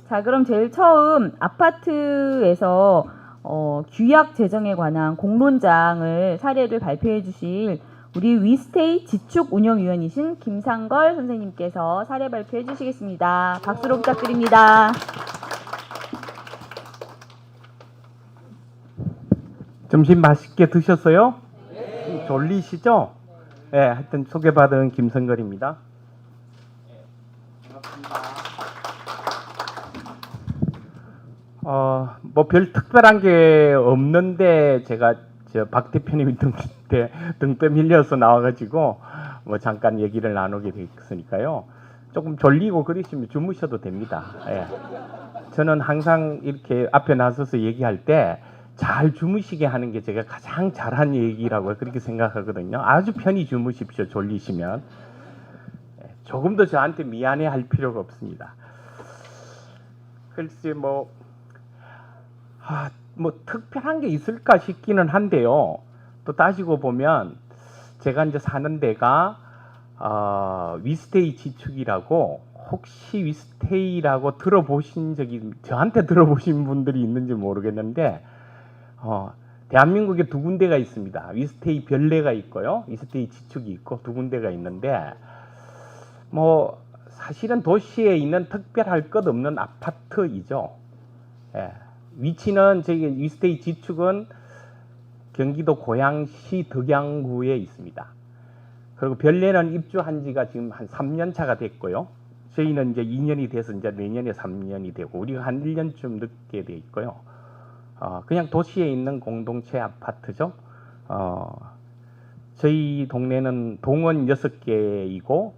자, 그럼 제일 처음 아파트에서 규약 제정에 관한 공론장을 사례를 발표해 주실 우리 위스테이 지축 운영위원이신 김상걸 선생님께서 사례 발표해 주시겠습니다. 박수로 부탁드립니다. 점심 맛있게 드셨어요? 네. 졸리시죠? 네, 하여튼 소개받은 김성걸입니다. 뭐 별 특별한 게 없는데 제가 박 대표님이 등떠 밀려서 나와가지고 뭐 잠깐 얘기를 나누게 됐으니까요. 조금 졸리고 그러시면 주무셔도 됩니다. 예. 저는 항상 이렇게 앞에 나서서 얘기할 때 잘 주무시게 하는 게 제가 가장 잘한 얘기라고 그렇게 생각하거든요. 아주 편히 주무십시오. 졸리시면. 조금 더 저한테 미안해할 필요가 없습니다. 글쎄 뭐 특별한 게 있을까 싶기는 한데요. 또 따지고 보면 제가 이제 사는 데가 위스테이 지축이라고, 혹시 위스테이라고 들어보신 적이, 저한테 들어보신 분들이 있는지 모르겠는데 대한민국에 두 군데가 있습니다. 위스테이 별내가 있고요, 위스테이 지축이 있고 두 군데가 있는데, 뭐 사실은 도시에 있는 특별할 것 없는 아파트이죠. 예. 위치는 저희 위스테이 지축은 경기도 고양시 덕양구에 있습니다. 그리고 별내는 입주한 지가 지금 한 3년 차가 됐고요. 저희는 이제 2년이 돼서 이제 내년에 3년이 되고, 우리가 한 1년쯤 늦게 돼 있고요. 그냥 도시에 있는 공동체 아파트죠. 저희 동네는 동원 6개이고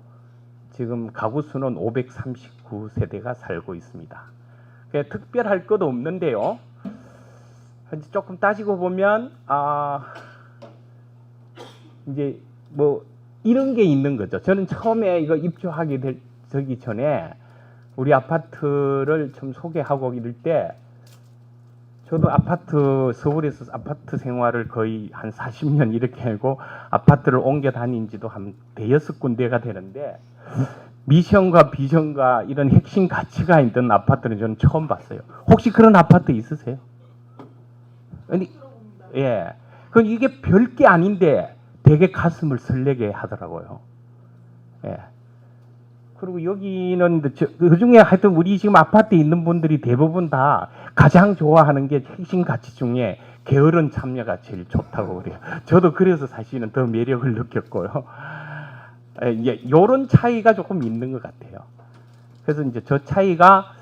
지금 가구 수는 539세대가 살고 있습니다. 특별할 것도 없는데요. 조금 따지고 보면 이제 뭐 이런 게 있는 거죠. 저는 처음에 이거 입주하게 되기 전에 우리 아파트를 좀 소개하고 이럴 때, 저도 서울에서 아파트 생활을 거의 한 40년 이렇게 하고 아파트를 옮겨 다닌 지도 한 대여섯 군데가 되는데, 미션과 비전과 이런 핵심 가치가 있던 아파트는 저는 처음 봤어요. 혹시 그런 아파트 있으세요? 아니, 예. 그 이게 별게 아닌데 되게 가슴을 설레게 하더라고요. 예. 그리고 여기는 그 중에 하여튼 우리 지금 아파트에 있는 분들이 대부분 다 가장 좋아하는 게 핵심 가치 중에 게으른 참여가 제일 좋다고 그래요. 저도 그래서 사실은 더 매력을 느꼈고요. 이런 차이가 조금 있는 것 같아요. 그래서 이제 저 차이가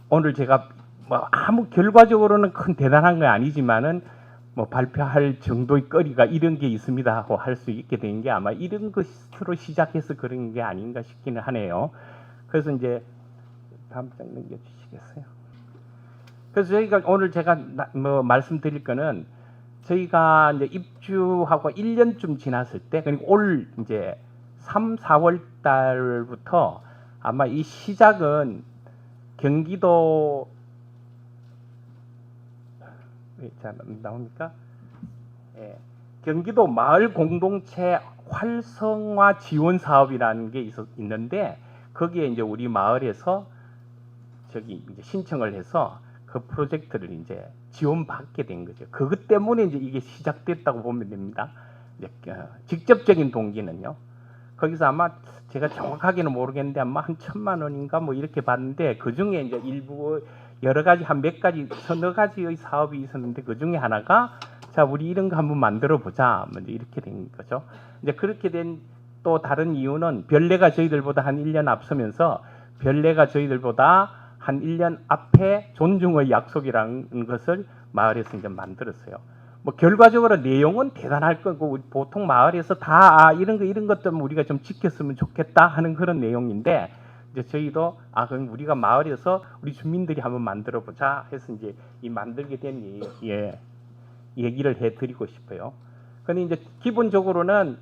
오늘 제가 뭐 아무 결과적으로는 큰 대단한 건 아니지만은 뭐 발표할 정도의 거리가 이런 게 있습니다 하고 할 수 있게 된 게 아마 이런 것으로 시작해서 그런 게 아닌가 싶기는 하네요. 그래서 이제 다음 장 넘겨주시겠어요? 그래서 저희가 오늘 제가 뭐 말씀드릴 거는, 저희가 이제 입주하고 1년쯤 지났을 때, 그러니까 올 이제 3, 4월 달부터 아마 이 시작은 경기도, 잘 나옵니까? 예. 경기도 마을 공동체 활성화 지원 사업이라는 게 있는데, 거기에 이제 우리 마을에서 저기 이제 신청을 해서 그 프로젝트를 이제 지원받게 된 거죠. 그것 때문에 이제 이게 시작됐다고 보면 됩니다. 이제 직접적인 동기는요. 거기서 아마 제가 정확하게는 모르겠는데 아마 한 1,000만 원인가 뭐 이렇게 받는데, 그 중에 이제 일부 여러 가지 한 몇 가지 서너 가지의 사업이 있었는데, 그 중에 하나가 자 우리 이런 거 한번 만들어 보자 뭐 이렇게 된 거죠. 이제 그렇게 된 또 다른 이유는, 별내가 저희들보다 한 1년 앞서면서 별내가 저희들보다 한 1년 앞에 존중의 약속이라는 것을 마을에서 이제 만들었어요. 뭐 결과적으로 내용은 대단할 거고, 보통 마을에서 다 이런 것들 우리가 좀 지켰으면 좋겠다 하는 그런 내용인데, 이제 저희도 그럼 우리가 마을에서 우리 주민들이 한번 만들어 보자 해서 이제 이 만들게 된 얘기를 해드리고 싶어요. 근데 이제 기본적으로는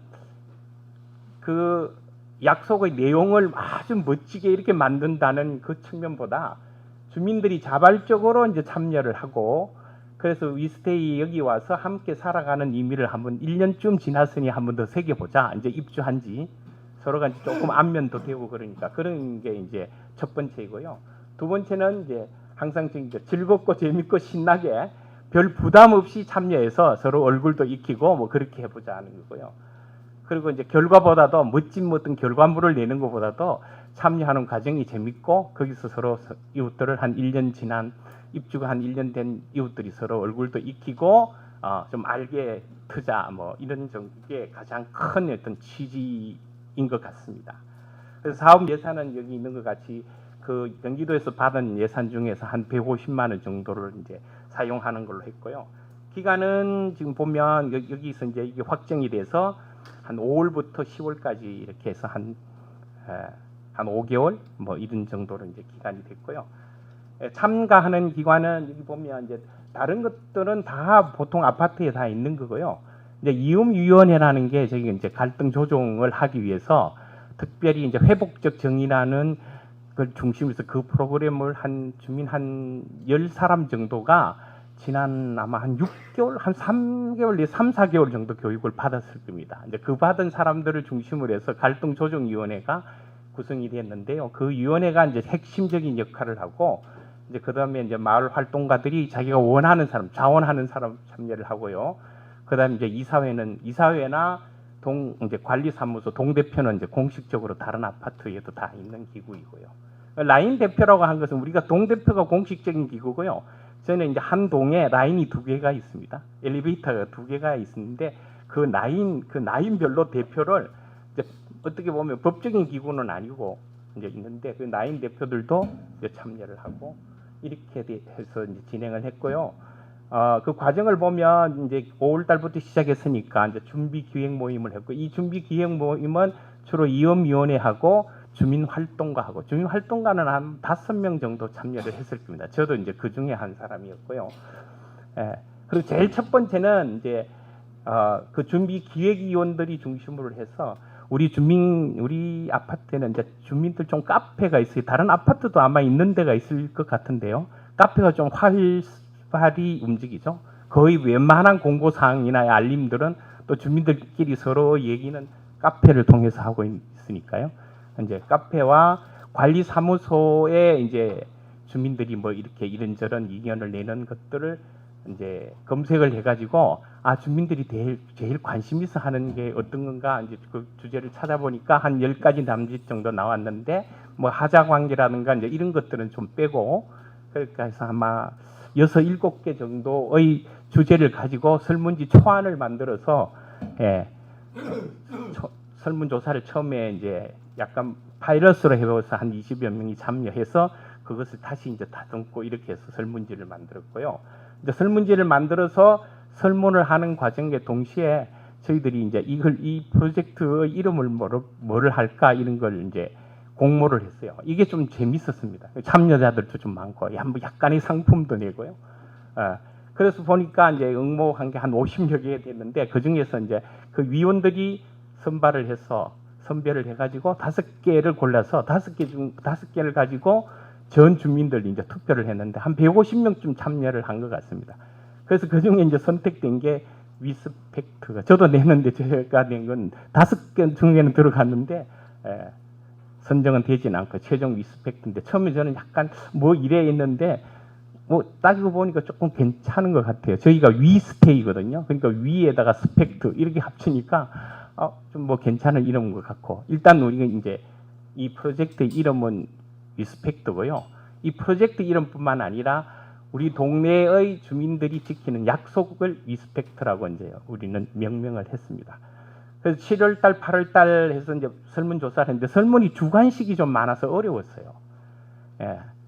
그 약속의 내용을 아주 멋지게 이렇게 만든다는 그 측면보다, 주민들이 자발적으로 이제 참여를 하고, 그래서 위스테이 여기 와서 함께 살아가는 의미를 한번 1년쯤 지났으니 한번 더 새겨보자. 이제 입주한 지 서로가 이제 조금 안면도 되고 그러니까, 그런 게 이제 첫 번째이고요. 두 번째는 이제 항상 즐겁고 재밌고 신나게 별 부담 없이 참여해서 서로 얼굴도 익히고 뭐 그렇게 해보자 하는 거고요. 그리고 이제 결과보다도 멋진 어떤 결과물을 내는 것보다도 참여하는 과정이 재밌고 거기서 서로 이웃들을 한 1년 지난 입주가 한 1년 된 이웃들이 서로 얼굴도 익히고 좀 알게 트자 뭐 이런 게 가장 큰 어떤 취지인 것 같습니다. 그래서 사업 예산은 여기 있는 것 같이 그 경기도에서 받은 예산 중에서 한 150만 원 정도를 이제 사용하는 걸로 했고요. 기간은 지금 보면 여기서 이제 이게 확정이 돼서 한 5월부터 10월까지 이렇게 해서 한 5개월 뭐 이런 정도로 이제 기간이 됐고요. 참가하는 기관은 여기 보면 이제 다른 것들은 다 보통 아파트에 다 있는 거고요. 이제 이음위원회라는 게 저기 이제 갈등 조정을 하기 위해서 특별히 이제 회복적 정의라는 걸 중심으로 해서 그 프로그램을 한 주민 한 10사람 정도가 지난 아마 한 6개월, 한 3개월 내 3, 4개월 정도 교육을 받았을 겁니다. 이제 그 받은 사람들을 중심으로 해서 갈등 조정 위원회가 구성이 됐는데요. 그 위원회가 이제 핵심적인 역할을 하고 이제 그다음에 이제 마을 활동가들이 자기가 원하는 사람, 자원하는 사람 참여를 하고요. 그다음에 이제 이사회나 이제 관리사무소 동대표는 이제 공식적으로 다른 아파트에도 다 있는 기구이고요. 라인 대표라고 한 것은 우리가 동대표가 공식적인 기구고요. 저는 이제 한 동에 라인이 2개가 있습니다. 엘리베이터가 2개가 있는데 그 라인별로 대표를 이제 어떻게 보면 법적인 기구는 아니고 이제 있는데 그 라인 대표들도 이제 참여를 하고 이렇게 해서 이제 진행을 했고요. 그 과정을 보면 이제 5월 달부터 시작했으니까 이제 준비 기획 모임을 했고 이 준비 기획 모임은 주로 이음위원회하고 주민 활동가는 한 5명 정도 참여를 했을 겁니다. 저도 이제 그 중에 한 사람이었고요. 그리고 제일 첫 번째는 이제 그 준비 기획위원들이 중심으로 해서 우리 아파트에는 이제 주민들 좀 카페가 있어요. 다른 아파트도 아마 있는 데가 있을 것 같은데요. 카페가 좀 활발히 움직이죠. 거의 웬만한 공고사항이나 알림들은 또 주민들끼리 서로 얘기는 카페를 통해서 하고 있으니까요. 이제 카페와 관리사무소에 이제 주민들이 뭐 이렇게 이런저런 의견을 내는 것들을 이제 검색을 해가지고 주민들이 제일 관심 있어 하는 게 어떤 건가 이제 그 주제를 찾아보니까 한 10가지 남짓 정도 나왔는데 뭐 하자 관계라든가 이제 이런 것들은 좀 빼고 그러니까 해서 아마 6, 7개 정도의 주제를 가지고 설문지 초안을 만들어서 설문조사를 처음에 이제 약간 파이러스로 해서 한 20여 명이 참여해서 그것을 다시 이제 다듬고 이렇게 해서 설문지를 만들었고요. 이제 설문지를 만들어서 설문을 하는 과정에 동시에 저희들이 이제 이 프로젝트의 이름을 뭐를 할까 이런 걸 이제 공모를 했어요. 이게 좀 재밌었습니다. 참여자들도 좀 많고 약간의 상품도 내고요. 그래서 보니까 이제 응모한 게 한 50여 개 됐는데 그 중에서 이제 그 위원들이 선별을 해가지고 5개를 골라서 5개를 가지고 전 주민들이 이제 투표를 했는데 한 150명쯤 참여를 한 것 같습니다. 그래서 그 중에 이제 선택된 게 위스펙트가 저도 내는데 제가 낸 건 5개 중에는 들어갔는데 선정은 되진 않고 최종 위스펙트인데 처음에 저는 약간 뭐 이래 있는데 뭐 따지고 보니까 조금 괜찮은 것 같아요. 저희가 위스테이거든요. 그러니까 위에다가 스펙트 이렇게 합치니까 좀 뭐 괜찮은 이름인 것 같고 일단 우리가 이제 이 프로젝트 이름은 위스펙트고요. 이 프로젝트 이름뿐만 아니라 우리 동네의 주민들이 지키는 약속을 위스펙트라고 이제 우리는 명명을 했습니다. 그래서 7월달, 8월달 해서 이제 설문조사를 했는데 설문이 주관식이 좀 많아서 어려웠어요.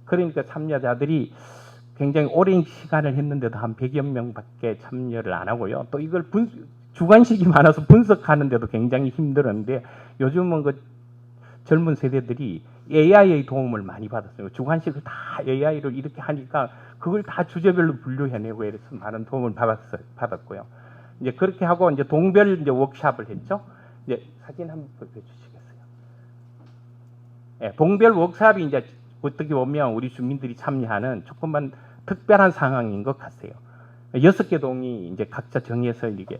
그러니까 참여자들이 굉장히 오랜 시간을 했는데도 한 100여 명밖에 참여를 안 하고요. 또 이걸 주관식이 많아서 분석하는데도 굉장히 힘들었는데 요즘은 그 젊은 세대들이 AI의 도움을 많이 받았어요. 주관식을 다 AI로 이렇게 하니까 그걸 다 주제별로 분류해내고 이래서 많은 도움을 받았고요. 이제 그렇게 하고 이제 동별 이제 워크샵을 했죠. 이제 사진 한번 보여주시겠어요? 동별 워크샵이 이제 어떻게 보면 우리 주민들이 참여하는 조금만 특별한 상황인 것 같아요. 6개 동이 이제 각자 정해서 이게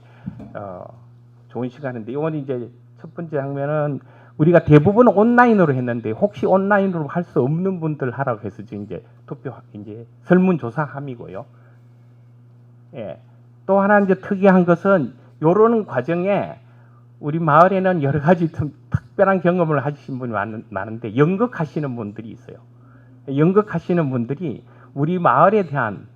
좋은 시간인데 이건 이제 첫 번째 장면은 우리가 대부분 온라인으로 했는데 혹시 온라인으로 할 수 없는 분들 하라고 해서 지금 이제 이제 설문조사함이고요. 예. 또 하나 이제 특이한 것은 요런 과정에 우리 마을에는 여러 가지 특별한 경험을 하신 분이 많은데 연극하시는 분들이 있어요. 연극하시는 분들이 우리 마을에 대한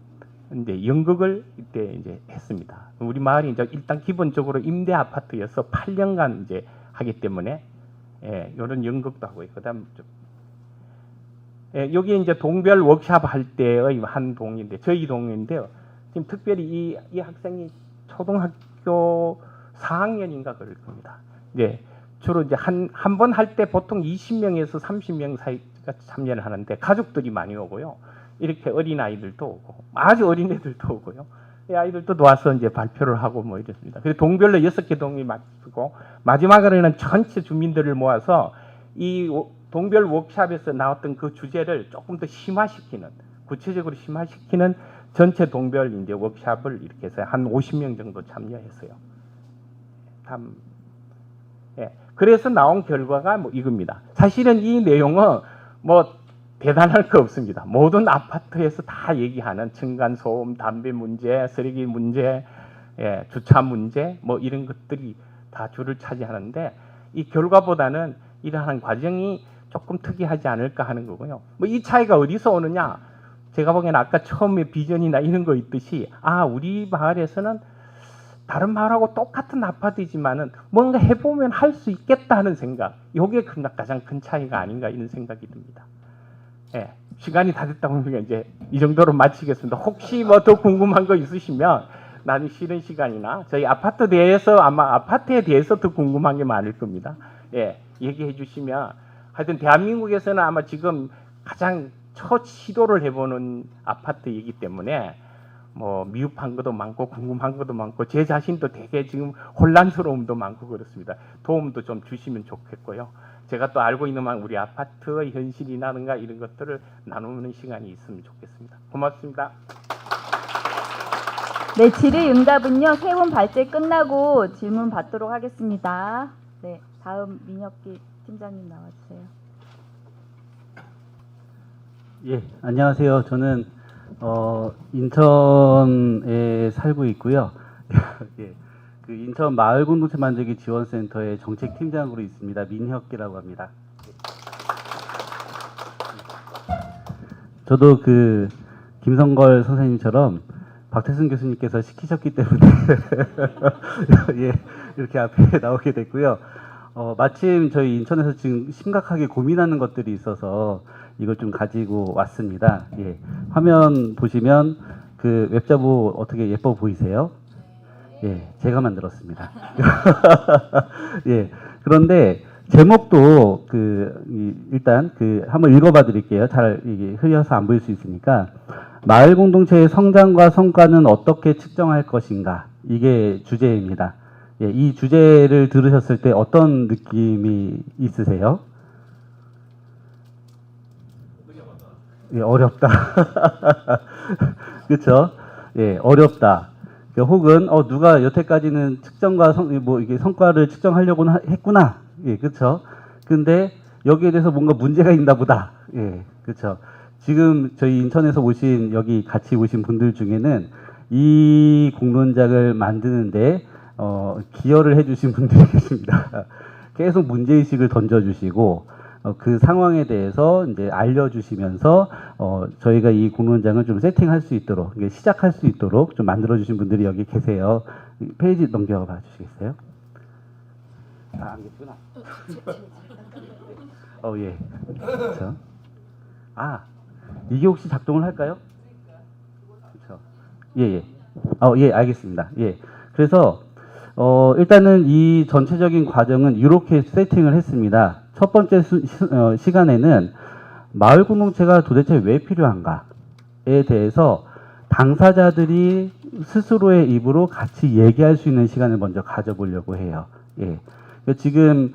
이제 연극을 이때 이제 했습니다. 우리 마을이 이제 일단 기본적으로 임대 아파트여서 8년간 이제 하기 때문에 예, 이런 연극도 하고 있고 그다음 예, 여기 이제 동별 워크샵 할 때의 한 동인데 저희 동인데요. 지금 특별히 이 학생이 초등학교 4학년인가 그럴 겁니다. 이제 주로 이제 한 번 할 때 보통 20명에서 30명 사이가 참여를 하는데 가족들이 많이 오고요. 이렇게 어린 아이들도 오고 아주 어린 애들도 오고요. 이 아이들도 와서 이제 발표를 하고 뭐 이렇습니다. 그래서 동별로 6개 동이 맞추고 마지막으로는 전체 주민들을 모아서 이 동별 워크샵에서 나왔던 그 주제를 조금 더 심화시키는 구체적으로 심화시키는 전체 동별 이제 워크샵을 이렇게 해서 한 50명 정도 참여했어요. 예. 그래서 나온 결과가 뭐 이겁니다. 사실은 이 내용은 뭐 대단할 거 없습니다. 모든 아파트에서 다 얘기하는 층간 소음, 담배 문제, 쓰레기 문제, 예, 주차 문제, 뭐 이런 것들이 다 주를 차지하는데 이 결과보다는 일하는 과정이 조금 특이하지 않을까 하는 거고요. 뭐 이 차이가 어디서 오느냐? 제가 보기에는 아까 처음에 비전이나 이런 거 있듯이 우리 마을에서는 다른 마을하고 똑같은 아파트이지만은 뭔가 해보면 할 수 있겠다 하는 생각. 이게 가장 큰 차이가 아닌가 이런 생각이 듭니다. 예, 시간이 다 됐다 보니까 이제 이 정도로 마치겠습니다. 혹시 뭐 더 궁금한 거 있으시면 나는 쉬는 시간이나 저희 아파트에 대해서 더 궁금한 게 많을 겁니다. 예, 얘기해 주시면 하여튼 대한민국에서는 아마 지금 가장 첫 시도를 해보는 아파트이기 때문에 뭐 미흡한 것도 많고 궁금한 것도 많고 제 자신도 되게 지금 혼란스러움도 많고 그렇습니다. 도움도 좀 주시면 좋겠고요. 제가 또 알고 있는 만 우리 아파트의 현실이라든가 이런 것들을 나누는 시간이 있으면 좋겠습니다. 고맙습니다. 네, 질의응답은요. 세 분 발제 끝나고 질문 받도록 하겠습니다. 네, 다음 민혁기 팀장님 나와주세요. 예, 안녕하세요. 저는 인천에 살고 있고요. 예, 그 인천 마을 공동체 만들기 지원센터의 정책팀장으로 있습니다. 민혁기라고 합니다. 저도 그 김성걸 선생님처럼 박태순 교수님께서 시키셨기 때문에 예, 이렇게 앞에 나오게 됐고요. 마침 저희 인천에서 지금 심각하게 고민하는 것들이 있어서 이걸 좀 가지고 왔습니다. 예, 화면 보시면 그 웹자보 어떻게 예뻐 보이세요? 예, 제가 만들었습니다. 예, 그런데 제목도 일단 한번 읽어봐 드릴게요. 잘 이게 흐려서 안 보일 수 있으니까. 마을 공동체의 성장과 성과는 어떻게 측정할 것인가? 이게 주제입니다. 예, 이 주제를 들으셨을 때 어떤 느낌이 있으세요? 예, 어렵다. 그렇죠? 예, 어렵다. 혹은 누가 여태까지는 측정과 이게 성과를 측정하려고 했구나. 예, 그렇죠? 근데 여기에 대해서 뭔가 문제가 있나 보다. 예, 그렇죠? 지금 저희 인천에서 여기 같이 오신 분들 중에는 이 공론장을 만드는데 기여를 해주신 분들이 계십니다. 계속 문제의식을 던져주시고 그 상황에 대해서 이제 알려주시면서 저희가 이 공론장을 좀 세팅할 수 있도록 시작할 수 있도록 좀 만들어주신 분들이 여기 계세요. 페이지 넘겨봐 주시겠어요? 안 계시구나. 예. 그렇죠. 이게 혹시 작동을 할까요? 그렇죠. 예. 예, 알겠습니다. 예. 그래서 일단은 이 전체적인 과정은 이렇게 세팅을 했습니다. 첫 번째 시간에는 마을 공동체가 도대체 왜 필요한가에 대해서 당사자들이 스스로의 입으로 같이 얘기할 수 있는 시간을 먼저 가져보려고 해요. 예. 지금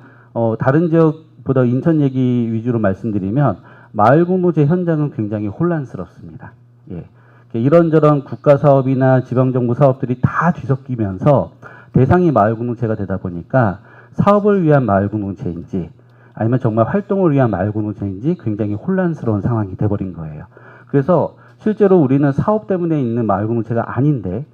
다른 지역보다 인천 얘기 위주로 말씀드리면 마을 공동체 현장은 굉장히 혼란스럽습니다. 예. 이런저런 국가 사업이나 지방정부 사업들이 다 뒤섞이면서 대상이 마을 공동체가 되다 보니까 사업을 위한 마을 공동체인지 아니면 정말 활동을 위한 마을 공동체인지 굉장히 혼란스러운 상황이 돼버린 거예요. 그래서 실제로 우리는 사업 때문에 있는 마을 공동체가 아닌데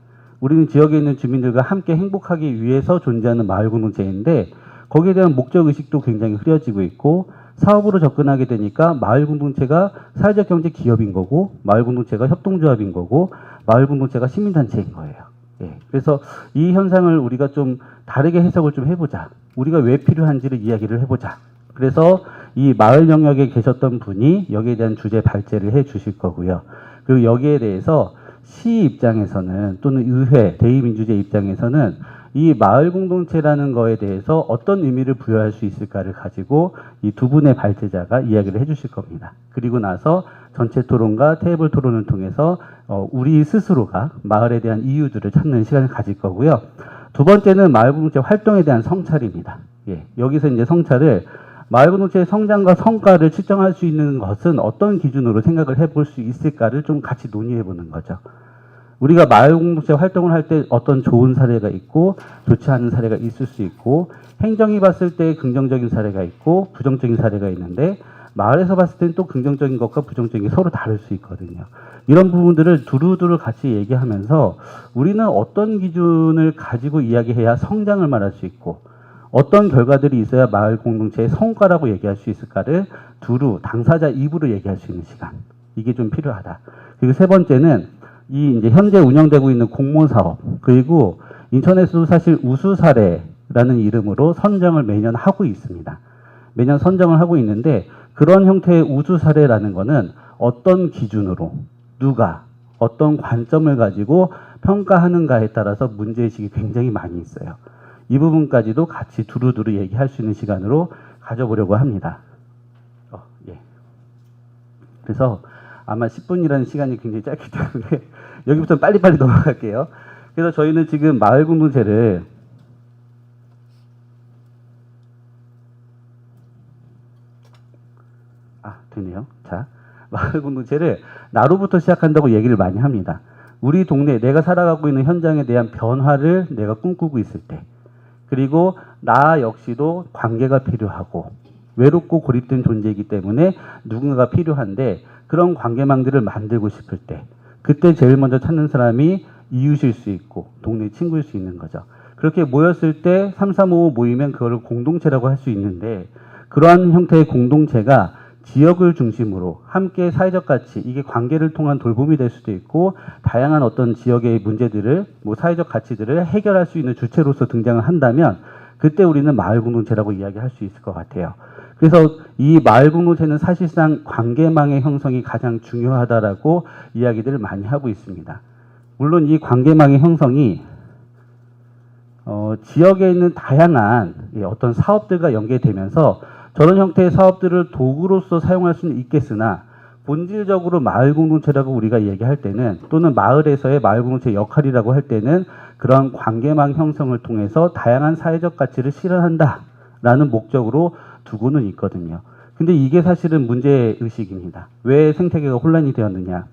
우리는 지역에 있는 주민들과 함께 행복하기 위해서 존재하는 마을 공동체인데 거기에 대한 목적 의식도 굉장히 흐려지고 있고 사업으로 접근하게 되니까 마을 공동체가 사회적 경제 기업인 거고 마을 공동체가 협동조합인 거고 마을 공동체가 시민단체인 거예요. 예. 그래서 이 현상을 우리가 좀 다르게 해석을 좀 해보자. 우리가 왜 필요한지를 이야기를 해보자. 그래서 이 마을 영역에 계셨던 분이 여기에 대한 주제 발제를 해 주실 거고요. 그리고 여기에 대해서 시 입장에서는 또는 의회, 대의민주제 입장에서는 이 마을 공동체라는 거에 대해서 어떤 의미를 부여할 수 있을까를 가지고 이 두 분의 발제자가 이야기를 해주실 겁니다. 그리고 나서 전체 토론과 테이블 토론을 통해서 우리 스스로가 마을에 대한 이유들을 찾는 시간을 가질 거고요. 두 번째는 마을 공동체 활동에 대한 성찰입니다. 예, 여기서 이제 성찰을 마을 공동체의 성장과 성과를 측정할 수 있는 것은 어떤 기준으로 생각을 해볼 수 있을까를 좀 같이 논의해 보는 거죠. 우리가 마을 공동체 활동을 할 때 어떤 좋은 사례가 있고 좋지 않은 사례가 있을 수 있고 행정이 봤을 때 긍정적인 사례가 있고 부정적인 사례가 있는데 마을에서 봤을 때는 또 긍정적인 것과 부정적인 게 서로 다를 수 있거든요. 이런 부분들을 두루두루 같이 얘기하면서 우리는 어떤 기준을 가지고 이야기해야 성장을 말할 수 있고 어떤 결과들이 있어야 마을 공동체의 성과라고 얘기할 수 있을까를 두루 당사자 입으로 얘기할 수 있는 시간. 이게 좀 필요하다. 그리고 세 번째는 이 이제 현재 운영되고 있는 공모 사업 그리고 인천에서도 사실 우수 사례라는 이름으로 선정을 매년 하고 있습니다. 매년 선정을 하고 있는데 그런 형태의 우수 사례라는 거는 어떤 기준으로 누가 어떤 관점을 가지고 평가하는가에 따라서 문제의식이 굉장히 많이 있어요. 이 부분까지도 같이 두루두루 얘기할 수 있는 시간으로 가져보려고 합니다. 예. 그래서 아마 10분이라는 시간이 굉장히 짧기 때문에 여기부터 빨리빨리 넘어갈게요. 그래서 저희는 지금 마을 공동체를 되네요. 자, 마을 공동체를 나로부터 시작한다고 얘기를 많이 합니다. 우리 동네 내가 살아가고 있는 현장에 대한 변화를 내가 꿈꾸고 있을 때 그리고 나 역시도 관계가 필요하고 외롭고 고립된 존재이기 때문에 누군가가 필요한데 그런 관계망들을 만들고 싶을 때 그때 제일 먼저 찾는 사람이 이웃일 수 있고 동네 친구일 수 있는 거죠. 그렇게 모였을 때 3355 모이면 그거를 공동체라고 할 수 있는데 그러한 형태의 공동체가 지역을 중심으로 함께 사회적 가치, 이게 관계를 통한 돌봄이 될 수도 있고 다양한 어떤 지역의 문제들을 사회적 가치들을 해결할 수 있는 주체로서 등장을 한다면 그때 우리는 마을 공동체라고 이야기할 수 있을 것 같아요. 그래서 이 마을 공동체는 사실상 관계망의 형성이 가장 중요하다라고 이야기들을 많이 하고 있습니다. 물론 이 관계망의 형성이 지역에 있는 다양한 어떤 사업들과 연계되면서 저런 형태의 사업들을 도구로서 사용할 수는 있겠으나 본질적으로 마을 공동체라고 우리가 얘기할 때는 또는 마을에서의 마을 공동체 역할이라고 할 때는 그러한 관계망 형성을 통해서 다양한 사회적 가치를 실현한다라는 목적으로 두고는 있거든요. 근데 이게 사실은 문제의식입니다. 왜 생태계가 혼란이 되었느냐.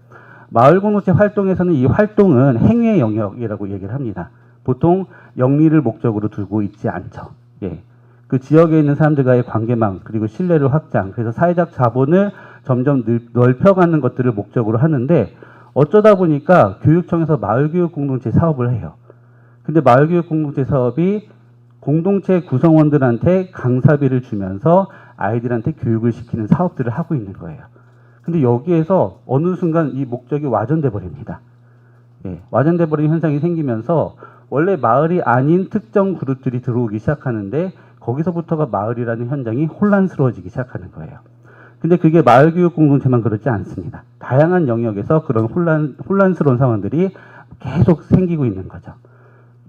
마을 공동체 활동에서는 이 활동은 행위의 영역이라고 얘기를 합니다. 보통 영리를 목적으로 두고 있지 않죠. 예. 그 지역에 있는 사람들과의 관계망 그리고 신뢰를 확장 그래서 사회적 자본을 점점 넓혀가는 것들을 목적으로 하는데 어쩌다 보니까 교육청에서 마을교육 공동체 사업을 해요. 근데 마을교육 공동체 사업이 공동체 구성원들한테 강사비를 주면서 아이들한테 교육을 시키는 사업들을 하고 있는 거예요. 근데 여기에서 어느 순간 이 목적이 와전돼 버립니다. 예, 와전돼 버리는 현상이 생기면서 원래 마을이 아닌 특정 그룹들이 들어오기 시작하는데 거기서부터가 마을이라는 현장이 혼란스러워지기 시작하는 거예요. 근데 그게 마을교육 공동체만 그렇지 않습니다. 다양한 영역에서 그런 혼란스러운 상황들이 계속 생기고 있는 거죠.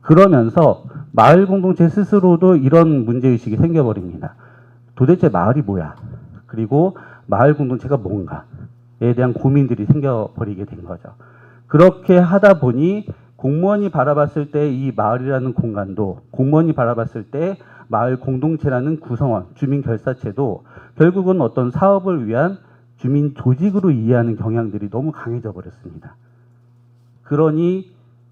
그러면서 마을 공동체 스스로도 이런 문제의식이 생겨버립니다. 도대체 마을이 뭐야? 그리고 마을 공동체가 뭔가에 대한 고민들이 생겨버리게 된 거죠. 그렇게 하다 보니 공무원이 바라봤을 때 이 마을이라는 공간도 공무원이 바라봤을 때 마을 공동체라는 구성원, 주민 결사체도 결국은 어떤 사업을 위한 주민 조직으로 이해하는 경향들이 너무 강해져 버렸습니다. 그러니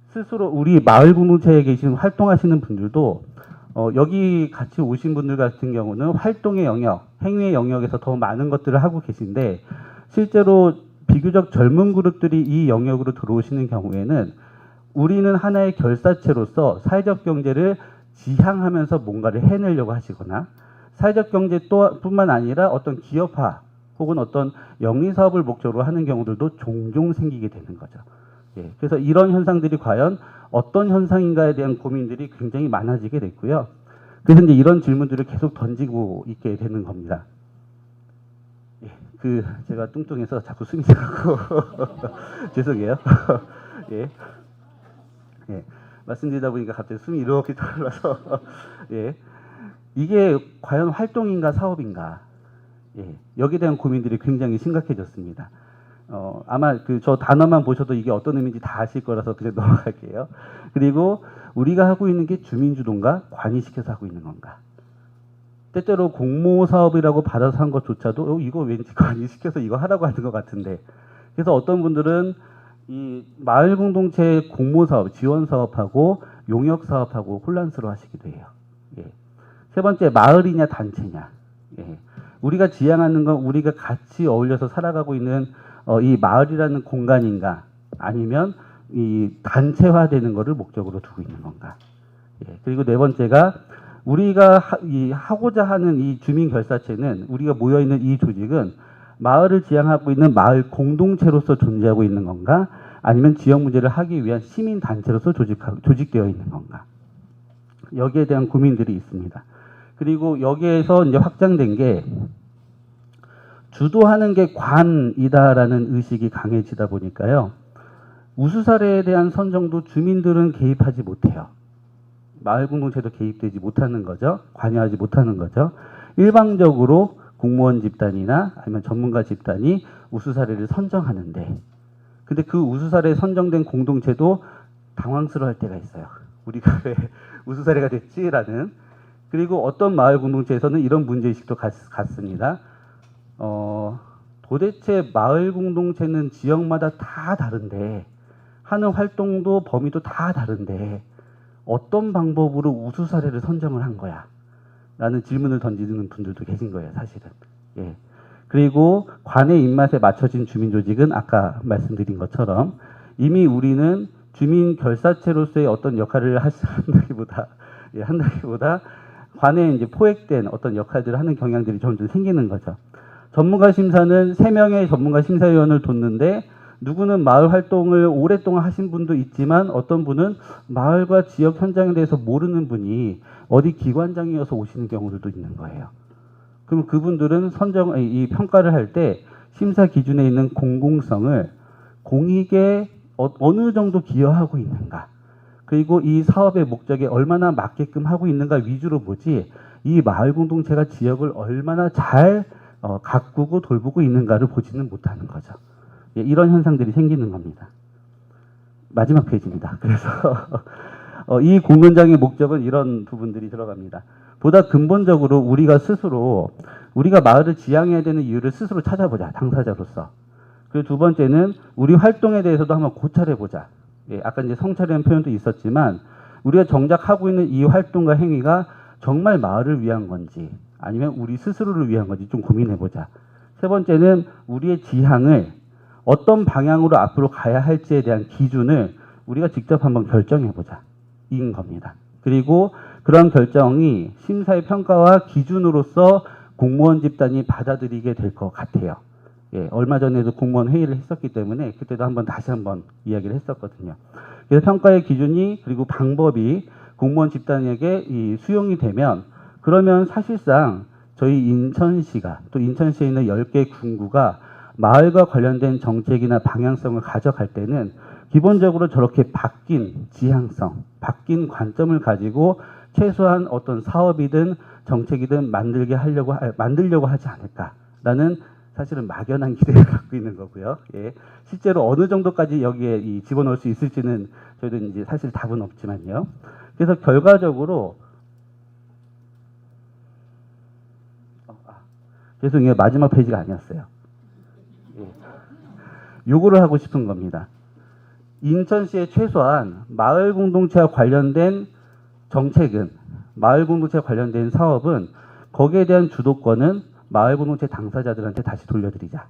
스스로 우리 마을 공동체에 계신 활동하시는 분들도 여기 같이 오신 분들 같은 경우는 활동의 영역, 행위의 영역에서 더 많은 것들을 하고 계신데 실제로 비교적 젊은 그룹들이 이 영역으로 들어오시는 경우에는 우리는 하나의 결사체로서 사회적 경제를 지향하면서 뭔가를 해내려고 하시거나 사회적 경제 뿐만 아니라 어떤 기업화 혹은 어떤 영리 사업을 목적으로 하는 경우들도 종종 생기게 되는 거죠. 예, 그래서 이런 현상들이 과연 어떤 현상인가에 대한 고민들이 굉장히 많아지게 됐고요. 그래서 이제 이런 질문들을 계속 던지고 있게 되는 겁니다. 예, 제가 뚱뚱해서 자꾸 숨이 차고 죄송해요. 예, 예, 말씀드리다 보니까 갑자기 숨이 이렇게 들어서 예, 이게 과연 활동인가 사업인가? 예, 여기에 대한 고민들이 굉장히 심각해졌습니다. 아마 저 단어만 보셔도 이게 어떤 의미인지 다 아실 거라서 그냥 넘어갈게요. 그리고 우리가 하고 있는 게 주민주도인가 관이시켜서 하고 있는 건가? 때때로 공모 사업이라고 받아서 한 것조차도 이거 왠지 관이시켜서 이거 하라고 하는 것 같은데. 그래서 어떤 분들은 이 마을 공동체 공모 사업, 지원 사업하고 용역 사업하고 혼란스러워 하시기도 해요. 예. 세 번째, 마을이냐 단체냐. 예. 우리가 지향하는 건 우리가 같이 어울려서 살아가고 있는 이 마을이라는 공간인가 아니면 이 단체화되는 것을 목적으로 두고 있는 건가. 예. 그리고 네 번째가 우리가 하고자 하는 이 주민결사체는 우리가 모여있는 이 조직은 마을을 지향하고 있는 마을 공동체로서 존재하고 있는 건가 아니면 지역 문제를 하기 위한 시민단체로서 조직되어 있는 건가. 여기에 대한 고민들이 있습니다. 그리고 여기에서 이제 확장된 게 주도하는 게 관이다라는 의식이 강해지다 보니까요. 우수 사례에 대한 선정도 주민들은 개입하지 못해요. 마을 공동체도 개입되지 못하는 거죠. 관여하지 못하는 거죠. 일방적으로 공무원 집단이나 아니면 전문가 집단이 우수 사례를 선정하는데 근데 그 우수 사례에 선정된 공동체도 당황스러워할 때가 있어요. 우리가 왜 우수 사례가 됐지라는. 그리고 어떤 마을 공동체에서는 이런 문제의식도 같습니다. 도대체 마을 공동체는 지역마다 다 다른데 하는 활동도 범위도 다 다른데 어떤 방법으로 우수 사례를 선정을 한 거야? 라는 질문을 던지는 분들도 계신 거예요, 사실은. 예. 그리고 관의 입맛에 맞춰진 주민조직은 아까 말씀드린 것처럼 이미 우리는 주민 결사체로서의 어떤 역할을 한다기보다 관에 이제 포획된 어떤 역할들을 하는 경향들이 점점 생기는 거죠. 전문가 심사는 3명의 전문가 심사위원을 뒀는데 누구는 마을 활동을 오랫동안 하신 분도 있지만 어떤 분은 마을과 지역 현장에 대해서 모르는 분이 어디 기관장이어서 오시는 경우들도 있는 거예요. 그럼 그분들은 이 평가를 할 때 심사 기준에 있는 공공성을 공익에 어느 정도 기여하고 있는가, 그리고 이 사업의 목적에 얼마나 맞게끔 하고 있는가 위주로 보지 이 마을 공동체가 지역을 얼마나 잘 가꾸고 돌보고 있는가를 보지는 못하는 거죠. 예, 이런 현상들이 생기는 겁니다. 마지막 페이지입니다. 그래서 이 공론장의 목적은 이런 부분들이 들어갑니다. 보다 근본적으로 우리가 스스로 우리가 마을을 지향해야 되는 이유를 스스로 찾아보자, 당사자로서. 그리고 두 번째는 우리 활동에 대해서도 한번 고찰해보자. 예, 아까 이제 성찰이라는 표현도 있었지만 우리가 정작 하고 있는 이 활동과 행위가 정말 마을을 위한 건지 아니면 우리 스스로를 위한 건지 좀 고민해보자. 세 번째는 우리의 지향을 어떤 방향으로 앞으로 가야 할지에 대한 기준을 우리가 직접 한번 결정해보자. 인 겁니다. 그리고 그런 결정이 심사의 평가와 기준으로서 공무원 집단이 받아들이게 될 것 같아요. 예, 얼마 전에도 공무원 회의를 했었기 때문에 그때도 다시 한번 이야기를 했었거든요. 그래서 평가의 기준이 그리고 방법이 공무원 집단에게 수용이 되면 그러면 사실상 저희 인천시가 또 인천시에 있는 10개 군구가 마을과 관련된 정책이나 방향성을 가져갈 때는 기본적으로 저렇게 바뀐 지향성, 바뀐 관점을 가지고 최소한 어떤 사업이든 정책이든 만들려고 하지 않을까라는 사실은 막연한 기대를 갖고 있는 거고요. 예. 실제로 어느 정도까지 여기에 집어넣을 수 있을지는 저희도 이제 사실 답은 없지만요. 그래서 결과적으로 죄송해요. 마지막 페이지가 아니었어요. 예. 요거를 하고 싶은 겁니다. 인천시에 최소한 마을 공동체와 관련된 정책은 마을 공동체 관련된 사업은 거기에 대한 주도권은 마을 공동체 당사자들한테 다시 돌려드리자.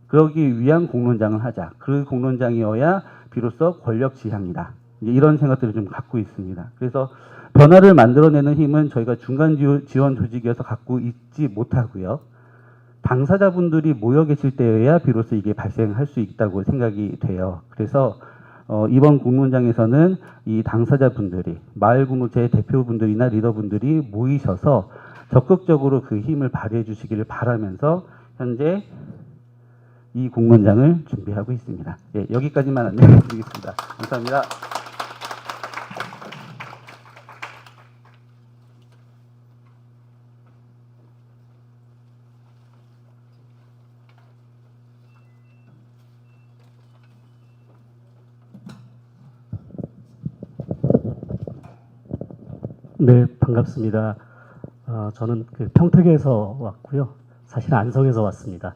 그러기 위한 공론장을 하자. 그 공론장이어야 비로소 권력 지향이다. 이런 생각들을 좀 갖고 있습니다. 그래서 변화를 만들어내는 힘은 저희가 중간 지원 조직이어서 갖고 있지 못하고요. 당사자분들이 모여 계실 때여야 비로소 이게 발생할 수 있다고 생각이 돼요. 그래서 이번 공론장에서는 이 당사자분들이, 마을 공동체 대표분들이나 리더분들이 모이셔서 적극적으로 그 힘을 발휘해 주시기를 바라면서 현재 이 공론장을 준비하고 있습니다. 예, 여기까지만 안내해 드리겠습니다. 감사합니다. 네, 반갑습니다. 저는 그 평택에서 왔고요. 사실 안성에서 왔습니다.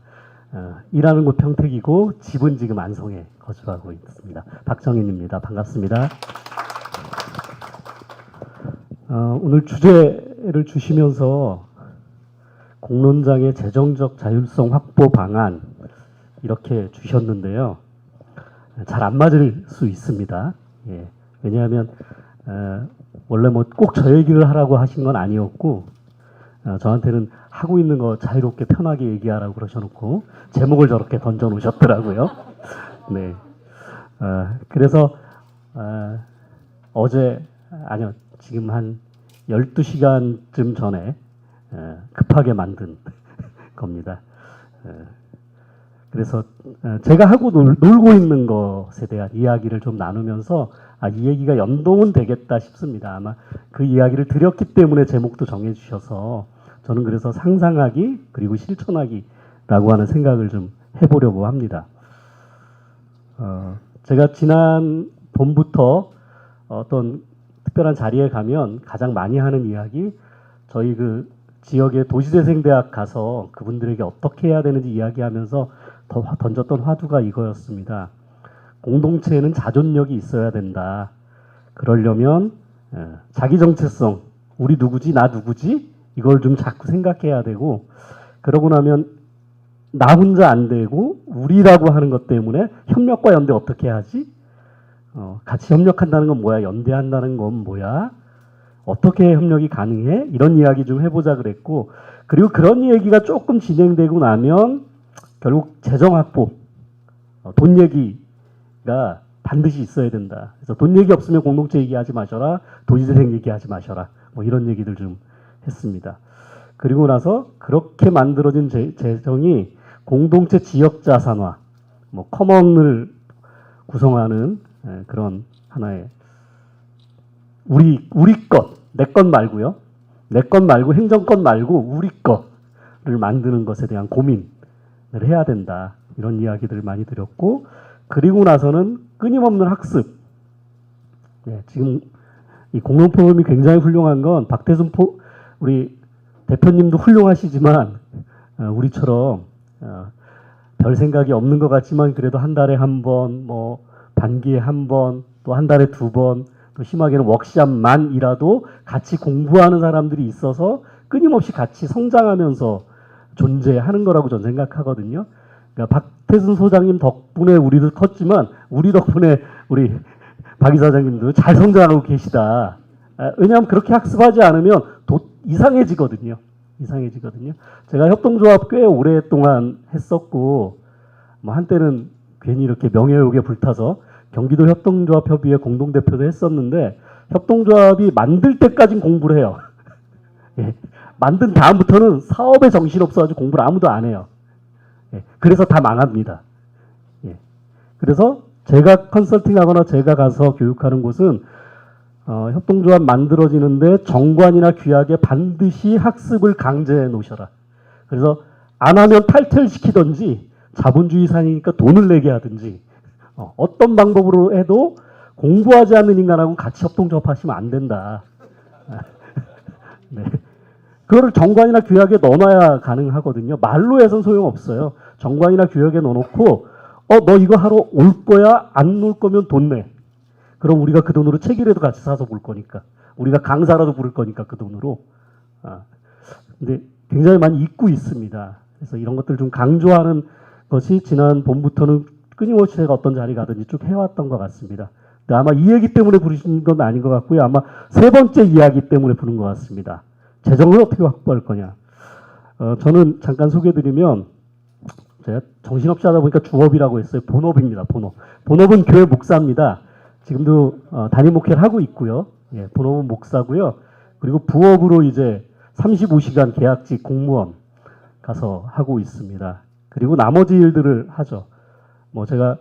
일하는 곳 평택이고 집은 지금 안성에 거주하고 있습니다. 박정인입니다. 반갑습니다. 오늘 주제를 주시면서 공론장의 재정적 자율성 확보 방안 이렇게 주셨는데요. 잘 안 맞을 수 있습니다. 예, 왜냐하면 원래 뭐 꼭 저 얘기를 하라고 하신 건 아니었고 저한테는 하고 있는 거 자유롭게 편하게 얘기하라고 그러셔놓고 제목을 저렇게 던져 놓으셨더라고요. 네. 그래서 어제 아니요 지금 한 12시간쯤 전에 급하게 만든 겁니다. 그래서 제가 하고 놀고 있는 것에 대한 이야기를 좀 나누면서 이 얘기가 연동은 되겠다 싶습니다. 아마 그 이야기를 드렸기 때문에 제목도 정해주셔서 저는 그래서 상상하기 그리고 실천하기라고 하는 생각을 좀 해보려고 합니다. 제가 지난 봄부터 어떤 특별한 자리에 가면 가장 많이 하는 이야기 저희 그 지역의 도시재생대학 가서 그분들에게 어떻게 해야 되는지 이야기하면서 던졌던 화두가 이거였습니다. 공동체에는 자존력이 있어야 된다. 그러려면 자기 정체성, 우리 누구지, 나 누구지? 이걸 좀 자꾸 생각해야 되고 그러고 나면 나 혼자 안 되고 우리라고 하는 것 때문에 협력과 연대 어떻게 하지? 같이 협력한다는 건 뭐야? 연대한다는 건 뭐야? 어떻게 협력이 가능해? 이런 이야기 좀 해보자 그랬고 그리고 그런 얘기가 조금 진행되고 나면 결국 재정 확보, 돈 얘기가 반드시 있어야 된다. 그래서 돈 얘기 없으면 공동체 얘기하지 마셔라. 도시재생 얘기하지 마셔라. 뭐 이런 얘기들 좀 했습니다. 그리고 나서 그렇게 만들어진 재정이 공동체 지역 자산화, 뭐 커먼을 구성하는 그런 하나의 우리 것, 내 것 말고요. 내 것 말고 행정권 말고 우리 것을 만드는 것에 대한 고민을 해야 된다. 이런 이야기들을 많이 드렸고 그리고 나서는 끊임없는 학습. 네, 지금 이 공론 포럼이 굉장히 훌륭한 건 박태순 우리 대표님도 훌륭하시지만 우리처럼 별 생각이 없는 것 같지만 그래도 한 달에 한 번, 뭐 반기에 한 번, 또 한 달에 두 번, 또 심하게는 워크샵만이라도 같이 공부하는 사람들이 있어서 끊임없이 같이 성장하면서 존재하는 거라고 저는 생각하거든요. 그러니까 박태순 소장님 덕분에 우리도 컸지만 우리 덕분에 우리 박 이사장님도 잘 성장하고 계시다. 왜냐하면 그렇게 학습하지 않으면 이상해지거든요. 이상해지거든요. 제가 협동조합 꽤 오랫동안 했었고 뭐 한때는 괜히 이렇게 명예욕에 불타서 경기도 협동조합협의회 공동대표도 했었는데 협동조합이 만들 때까진 공부를 해요. 예. 만든 다음부터는 사업에 정신없어가지고 공부를 아무도 안 해요. 예. 그래서 다 망합니다. 예. 그래서 제가 컨설팅하거나 제가 가서 교육하는 곳은 협동조합 만들어지는데 정관이나 규약에 반드시 학습을 강제해 놓으셔라. 그래서 안 하면 탈퇴시키든지 자본주의 사회니까 돈을 내게 하든지 어떤 방법으로 해도 공부하지 않는 인간하고 같이 협동조합 하시면 안 된다. 네. 그거를 정관이나 규약에 넣어놔야 가능하거든요. 말로 해서는 소용없어요. 정관이나 규약에 넣어놓고 너 이거 하러 올 거야? 안 올 거면 돈 내. 그럼 우리가 그 돈으로 책이라도 같이 사서 볼 거니까. 우리가 강사라도 부를 거니까 그 돈으로. 근데 굉장히 많이 잊고 있습니다. 그래서 이런 것들 좀 강조하는 것이 지난 봄부터는 끊임없이 제가 어떤 자리 가든지 쭉 해왔던 것 같습니다. 근데 아마 이 얘기 때문에 부르신 건 아닌 것 같고요. 아마 세 번째 이야기 때문에 부른 것 같습니다. 재정을 어떻게 확보할 거냐. 저는 잠깐 소개해드리면 제가 정신없이 하다 보니까 주업이라고 했어요. 본업입니다. 본업. 본업은 교회 목사입니다. 지금도 담임 목회를 하고 있고요. 예, 본업은 목사고요. 그리고 부업으로 이제 35시간 계약직 공무원 가서 하고 있습니다. 그리고 나머지 일들을 하죠. 뭐 제가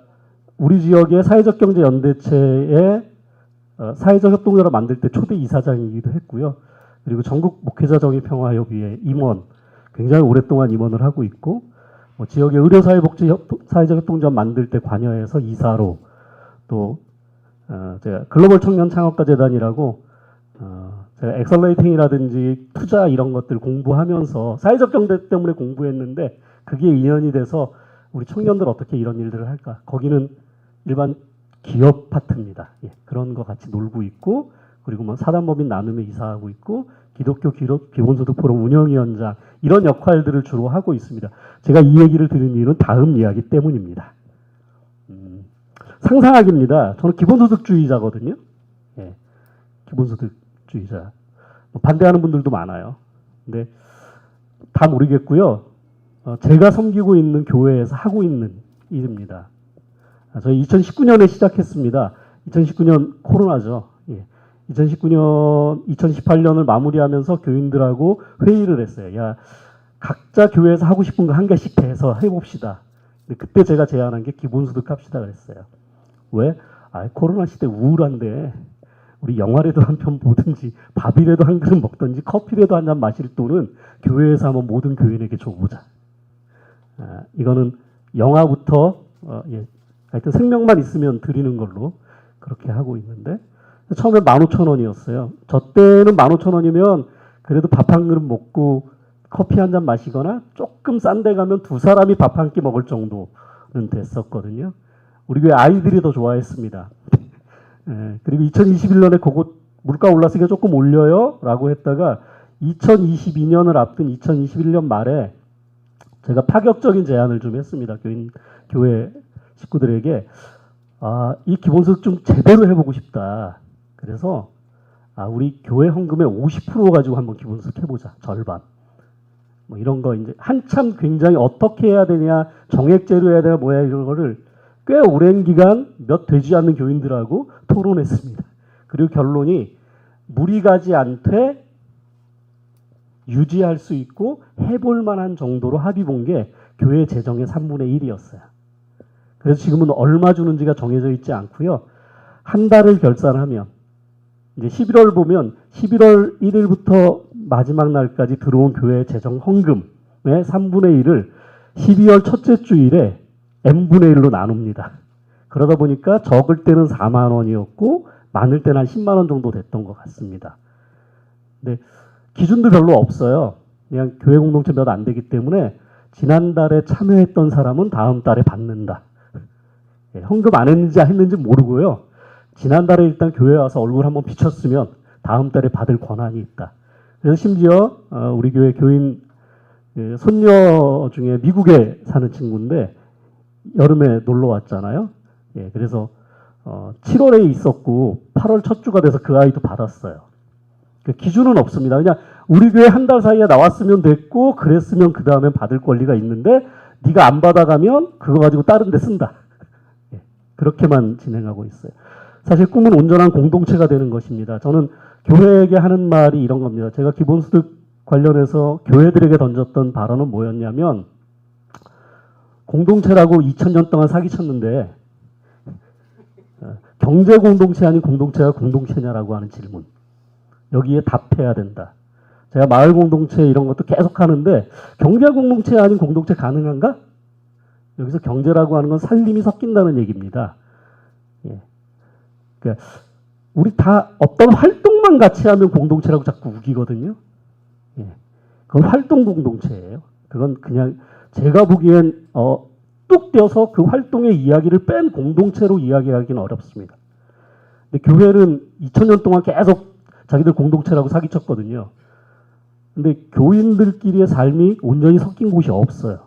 우리 지역의 사회적 경제 연대체의 사회적 협동조합을 만들 때 초대 이사장이기도 했고요. 그리고 전국 목회자 정의 평화협의회 임원, 굉장히 오랫동안 임원을 하고 있고, 뭐 지역의 의료사회복지 사회적 협동조합 만들 때 관여해서 이사로, 또 제가 글로벌 청년 창업가 재단이라고 제가 엑셀레이팅이라든지 투자 이런 것들 공부하면서 사회적 경제 때문에 공부했는데 그게 인연이 돼서 우리 청년들 어떻게 이런 일들을 할까? 거기는 일반 기업 파트입니다. 예, 그런 거 같이 놀고 있고, 그리고 뭐 사단법인 나눔에 이사하고 있고, 기독교 기본소득 포럼 운영위원장 이런 역할들을 주로 하고 있습니다. 제가 이 얘기를 드린 이유는 다음 이야기 때문입니다. 상상하기입니다. 저는 기본소득주의자거든요. 예, 기본소득주의자. 반대하는 분들도 많아요. 근데 다 모르겠고요. 제가 섬기고 있는 교회에서 하고 있는 일입니다. 저희 2019년에 시작했습니다. 2019년 코로나죠. 예. 2018년을 마무리하면서 교인들하고 회의를 했어요. 야, 각자 교회에서 하고 싶은 거 한 개씩 해서 해봅시다. 근데 그때 제가 제안한 게 기본소득 합시다 그랬어요. 왜? 코로나 시대 우울한데 우리 영화라도 한 편 보든지 밥이라도 한 그릇 먹든지 커피라도 한 잔 마실 돈은 교회에서 한번 모든 교인에게 줘보자. 이거는 영화부터 예, 하여튼 생명만 있으면 드리는 걸로 그렇게 하고 있는데 처음에 15,000원이었어요. 저 때는 15,000원이면 그래도 밥 한 그릇 먹고 커피 한 잔 마시거나 조금 싼 데 가면 두 사람이 밥 한 끼 먹을 정도는 됐었거든요. 우리 교회 아이들이 더 좋아했습니다. 예, 그리고 2021년에 그거 물가 올랐으니까 조금 올려요 라고 했다가 2022년을 앞둔 2021년 말에 제가 파격적인 제안을 좀 했습니다. 교회 식구들에게 이 기본소득 좀 제대로 해보고 싶다. 그래서 우리 교회 헌금의 50% 가지고 한번 기본소득 해보자. 절반. 뭐 이런 거 이제 한참 굉장히 어떻게 해야 되냐, 정액제로 해야 되냐, 뭐야 이런 거를 꽤 오랜 기간 몇 되지 않는 교인들하고 토론했습니다. 그리고 결론이 무리 가지 않되 유지할 수 있고 해볼 만한 정도로 합의 본 게 교회 재정의 3분의 1이었어요. 그래서 지금은 얼마 주는지가 정해져 있지 않고요. 한 달을 결산하면 이제 11월 보면 11월 1일부터 마지막 날까지 들어온 교회 재정 헌금의 3분의 1을 12월 첫째 주일에 n분의 1로 나눕니다. 그러다 보니까 적을 때는 4만 원이었고 많을 때는 한 10만 원 정도 됐던 것 같습니다. 근데 기준도 별로 없어요. 그냥 교회 공동체 몇 안 되기 때문에 지난달에 참여했던 사람은 다음 달에 받는다. 헌금 안 했는지 모르고요. 지난달에 일단 교회에 와서 얼굴 한번 비쳤으면 다음 달에 받을 권한이 있다. 그래서 심지어 우리 교회 교인 손녀 중에 미국에 사는 친구인데 여름에 놀러 왔잖아요. 예, 그래서 7월에 있었고 8월 첫 주가 돼서 그 아이도 받았어요. 그 기준은 없습니다. 그냥 우리 교회 한 달 사이에 나왔으면 됐고 그랬으면 그 다음에 받을 권리가 있는데 네가 안 받아가면 그거 가지고 다른 데 쓴다. 예, 그렇게만 진행하고 있어요. 사실 꿈은 온전한 공동체가 되는 것입니다. 저는 교회에게 하는 말이 이런 겁니다. 제가 기본소득 관련해서 교회들에게 던졌던 발언은 뭐였냐면 공동체라고 2000년 동안 사기쳤는데 경제 공동체 아닌 공동체가 공동체냐라고 하는 질문. 여기에 답해야 된다. 제가 마을 공동체 이런 것도 계속 하는데 경제 공동체 아닌 공동체 가능한가? 여기서 경제라고 하는 건 살림이 섞인다는 얘기입니다. 예. 그러니까 우리 다 어떤 활동만 같이 하면 공동체라고 자꾸 우기거든요. 예. 그건 활동 공동체예요. 그건 그냥 제가 보기엔 뚝 떼어서 그 활동의 이야기를 뺀 공동체로 이야기하기는 어렵습니다. 근데 교회는 2000년 동안 계속 자기들 공동체라고 사기쳤거든요. 근데 교인들끼리의 삶이 온전히 섞인 곳이 없어요.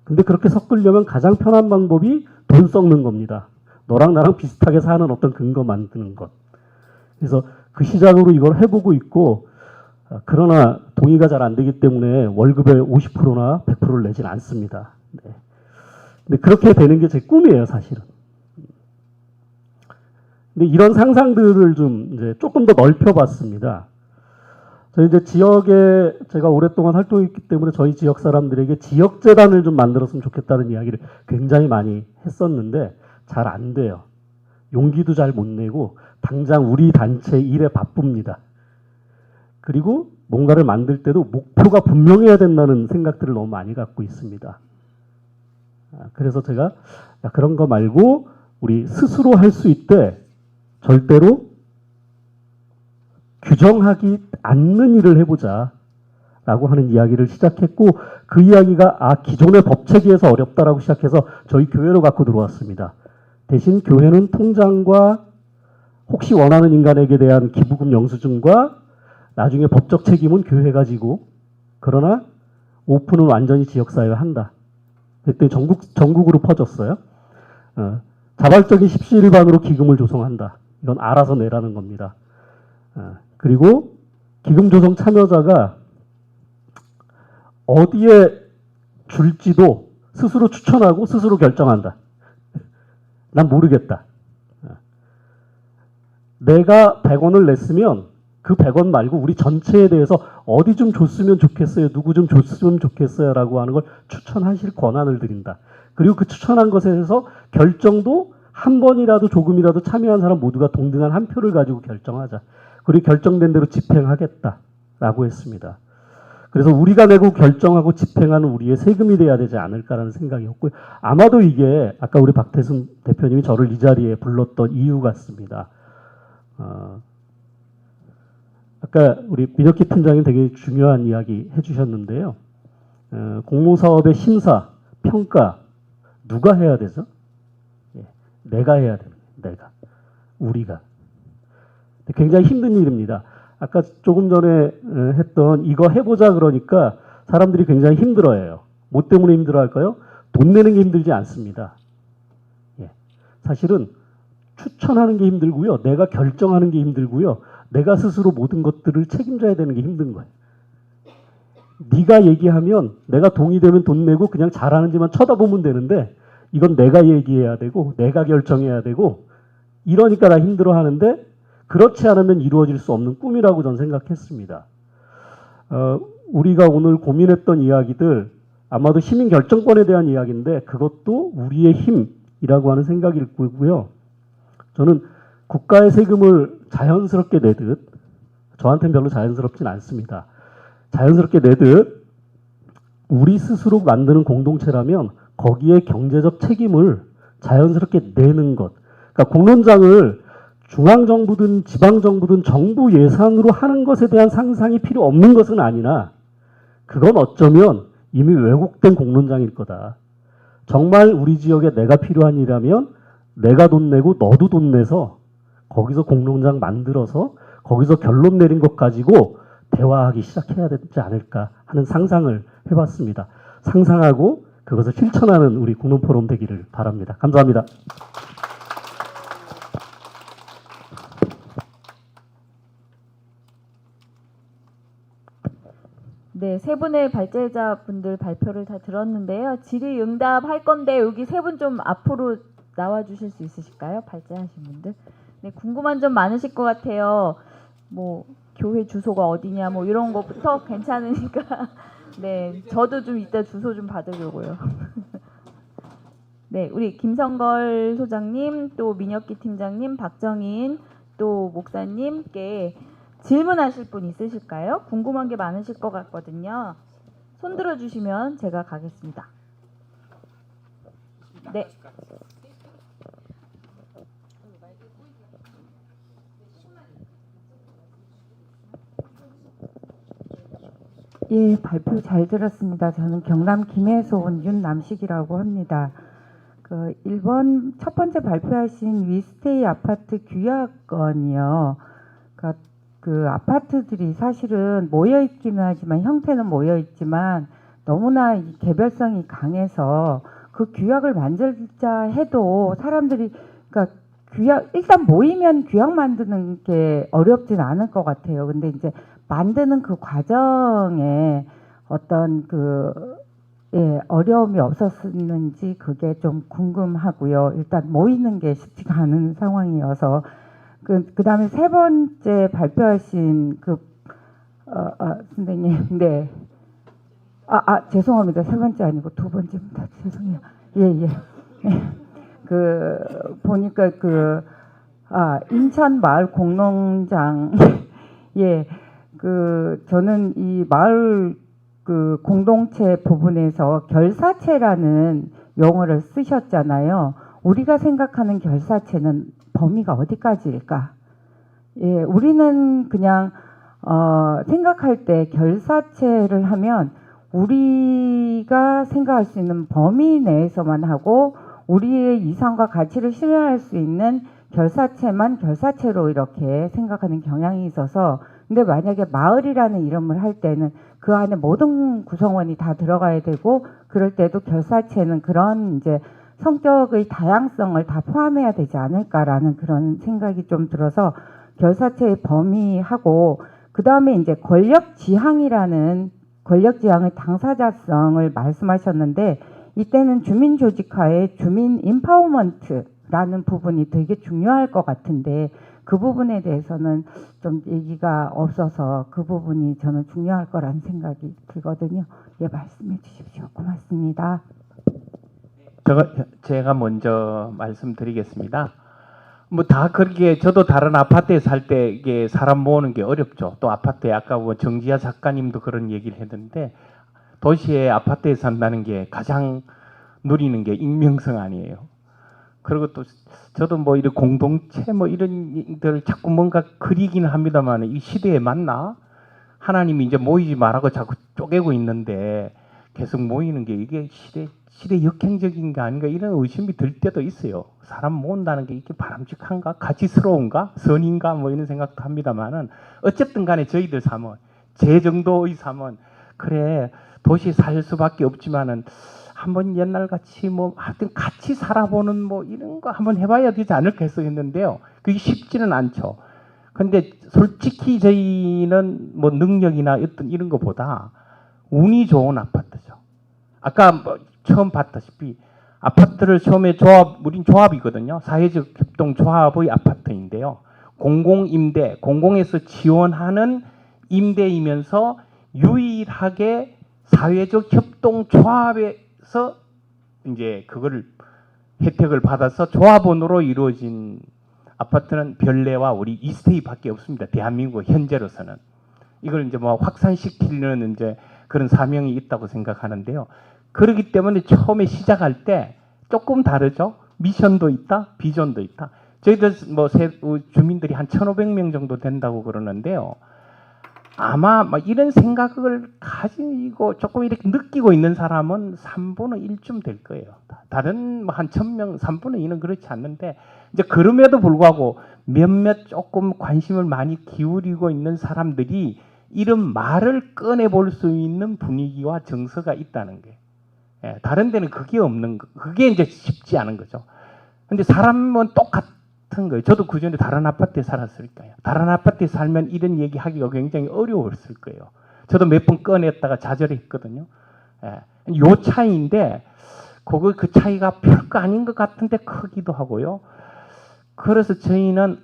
근데 그렇게 섞으려면 가장 편한 방법이 돈 썩는 겁니다. 너랑 나랑 비슷하게 사는 어떤 근거 만드는 것. 그래서 그 시작으로 이걸 해보고 있고, 그러나 동의가 잘 안 되기 때문에 월급의 50%나 100%를 내진 않습니다. 네. 근데 그렇게 되는 게 제 꿈이에요, 사실은. 근데 이런 상상들을 좀 이제 조금 더 넓혀봤습니다. 저희 이제 지역에 제가 오랫동안 활동했기 때문에 저희 지역 사람들에게 지역재단을 좀 만들었으면 좋겠다는 이야기를 굉장히 많이 했었는데 잘 안 돼요. 용기도 잘 못 내고 당장 우리 단체 일에 바쁩니다. 그리고 뭔가를 만들 때도 목표가 분명해야 된다는 생각들을 너무 많이 갖고 있습니다. 그래서 제가 그런 거 말고 우리 스스로 할 수 있대 절대로 규정하기 않는 일을 해보자 라고 하는 이야기를 시작했고, 그 이야기가 기존의 법체계에서 어렵다라고 시작해서 저희 교회로 갖고 들어왔습니다. 대신 교회는 통장과 혹시 원하는 인간에게 대한 기부금 영수증과 나중에 법적 책임은 교회가 지고, 그러나 오픈은 완전히 지역사회가 한다. 그때 전국으로 퍼졌어요. 자발적인 십시일반으로 기금을 조성한다. 이건 알아서 내라는 겁니다. 그리고 기금 조성 참여자가 어디에 줄지도 스스로 추천하고 스스로 결정한다. 난 모르겠다. 내가 100원을 냈으면 그 100원 말고 우리 전체에 대해서 어디 좀 줬으면 좋겠어요. 누구 좀 줬으면 좋겠어요. 라고 하는 걸 추천하실 권한을 드린다. 그리고 그 추천한 것에 대해서 결정도 한 번이라도 조금이라도 참여한 사람 모두가 동등한 한 표를 가지고 결정하자. 그리고 결정된 대로 집행하겠다라고 했습니다. 그래서 우리가 내고 결정하고 집행하는 우리의 세금이 돼야 되지 않을까라는 생각이었고요. 아마도 이게 아까 우리 박태순 대표님이 저를 이 자리에 불렀던 이유 같습니다. 아까 우리 민혁기 팀장님 되게 중요한 이야기 해주셨는데요. 공모사업의 심사, 평가 누가 해야 되죠? 내가 해야 됩니다. 우리가. 굉장히 힘든 일입니다. 아까 조금 전에 했던 이거 해보자 그러니까 사람들이 굉장히 힘들어해요. 뭐 때문에 힘들어할까요? 돈 내는 게 힘들지 않습니다. 사실은 추천하는 게 힘들고요. 내가 결정하는 게 힘들고요. 내가 스스로 모든 것들을 책임져야 되는 게 힘든 거예요. 네가 얘기하면 내가 동의되면 돈 내고 그냥 잘하는지만 쳐다보면 되는데 이건 내가 얘기해야 되고 내가 결정해야 되고 이러니까 나 힘들어하는데 그렇지 않으면 이루어질 수 없는 꿈이라고 저는 생각했습니다. 우리가 오늘 고민했던 이야기들 아마도 시민 결정권에 대한 이야기인데 그것도 우리의 힘이라고 하는 생각일 거고요. 저는 국가의 세금을 자연스럽게 내듯 저한테는 별로 자연스럽진 않습니다. 자연스럽게 내듯 우리 스스로 만드는 공동체라면 거기에 경제적 책임을 자연스럽게 내는 것. 그러니까 공론장을 중앙정부든 지방정부든 정부 예산으로 하는 것에 대한 상상이 필요 없는 것은 아니나 그건 어쩌면 이미 왜곡된 공론장일 거다. 정말 우리 지역에 내가 필요한 일이라면 내가 돈 내고 너도 돈 내서 거기서 공론장 만들어서 거기서 결론 내린 것 가지고 대화하기 시작해야 되지 않을까 하는 상상을 해봤습니다. 상상하고 그것을 실천하는 우리 공론포럼 되기를 바랍니다. 감사합니다. 네, 세 분의 발제자분들 발표를 다 들었는데요. 질의응답 할 건데 여기 세 분 좀 앞으로 나와 주실 수 있으실까요? 발제하신 분들. 네, 궁금한 점 많으실 것 같아요. 뭐 교회 주소가 어디냐 뭐 이런 거부터 괜찮으니까 네, 저도 좀 이따 주소 좀 받으려고요. 네, 우리 김성걸 소장님, 또 민혁기 팀장님, 박정인, 또 목사님께 질문하실 분 있으실까요? 궁금한 게 많으실 것 같거든요. 손 들어주시면 제가 가겠습니다. 네. 예, 발표 잘 들었습니다. 저는 경남 김해에서 온 윤남식이라고 합니다. 그 일본 첫 번째 발표하신 위스테이 아파트 규약건이요. 그러니까 그 아파트들이 사실은 모여 있기는 하지만 형태는 모여 있지만 너무나 이 개별성이 강해서 그 규약을 만들자 해도 사람들이 그러니까 규약 일단 모이면 규약 만드는 게 어렵진 않을 것 같아요. 근데 이제 만드는 그 과정에 어떤 어려움이 없었는지 그게 좀 궁금하고요. 일단 모이는 게 쉽지가 않은 상황이어서 그다음에 세 번째 발표하신 선생님, 네. 죄송합니다. 세 번째 아니고 두 번째입니다. 죄송해요. 예. 보니까 인천 마을 공농장, 예. 저는 이 마을 공동체 부분에서 결사체라는 용어를 쓰셨잖아요. 우리가 생각하는 결사체는 범위가 어디까지일까? 예, 우리는 그냥 생각할 때 결사체를 하면 우리가 생각할 수 있는 범위 내에서만 하고 우리의 이상과 가치를 실현할 수 있는 결사체만 결사체로 이렇게 생각하는 경향이 있어서 근데 만약에 마을이라는 이름을 할 때는 그 안에 모든 구성원이 다 들어가야 되고 그럴 때도 결사체는 그런 이제 성격의 다양성을 다 포함해야 되지 않을까라는 그런 생각이 좀 들어서 결사체의 범위하고 그 다음에 이제 권력 지향의 당사자성을 말씀하셨는데 이때는 주민 조직화의 주민 인파워먼트라는 부분이 되게 중요할 것 같은데 그 부분에 대해서는 좀 얘기가 없어서 그 부분이 저는 중요할 거라는 생각이 들거든요. 예, 말씀해 주십시오. 고맙습니다. 제가 먼저 말씀드리겠습니다. 뭐 다 그렇게 저도 다른 아파트에 살 때 이게 사람 모으는 게 어렵죠. 또 아파트에 아까 뭐 정지아 작가님도 그런 얘기를 했는데 도시의 아파트에 산다는 게 가장 누리는 게 익명성 아니에요. 그리고 또 저도 뭐 이런 공동체 뭐 이런 들 자꾸 뭔가 그리기는 합니다만 이 시대에 맞나? 하나님이 이제 모이지 말라고 자꾸 쪼개고 있는데 계속 모이는 게 이게 시대 역행적인 게 아닌가 이런 의심이 들 때도 있어요. 사람 모은다는 게 이게 바람직한가? 가치스러운가? 선인가? 뭐 이런 생각도 합니다만은 어쨌든 간에 저희들 삶은 제 정도의 삶은 그래 도시 살 수밖에 없지만은 한번 옛날같이 뭐 하여튼 같이 살아보는 뭐 이런 거 한번 해봐야 되지 않을까 했었는데요. 그게 쉽지는 않죠. 근데 솔직히 저희는 뭐 능력이나 어떤 이런 것보다 운이 좋은 아파트죠. 아까 뭐 처음 봤다시피 아파트를 처음에 우린 조합이거든요. 사회적 협동 조합의 아파트인데요. 공공임대, 공공에서 지원하는 임대이면서 유일하게 사회적 협동 조합에서 이제 그거를 혜택을 받아서 조합원으로 이루어진 아파트는 별내와 우리 이스테이밖에 없습니다. 대한민국 현재로서는 이걸 이제 뭐 확산시키려는 이제 그런 사명이 있다고 생각하는데요. 그렇기 때문에 처음에 시작할 때 조금 다르죠. 미션도 있다, 비전도 있다. 저희들 뭐 주민들이 한 1,500명 정도 된다고 그러는데요. 아마 막 이런 생각을 가지고 조금 이렇게 느끼고 있는 사람은 3분의 1쯤 될 거예요. 다른 뭐 한 1,000명, 3분의 2는 그렇지 않는데 이제 그럼에도 불구하고 몇몇 조금 관심을 많이 기울이고 있는 사람들이 이런 말을 꺼내 볼 수 있는 분위기와 정서가 있다는 게 다른 데는 그게 없는 거, 그게 이제 쉽지 않은 거죠. 근데 사람은 똑같은 거예요. 저도 그 전에 다른 아파트에 살았으니까요. 다른 아파트에 살면 이런 얘기 하기가 굉장히 어려웠을 거예요. 저도 몇 번 꺼냈다가 좌절했거든요. 요 차이인데 그 차이가 별거 아닌 것 같은데 크기도 하고요. 그래서 저희는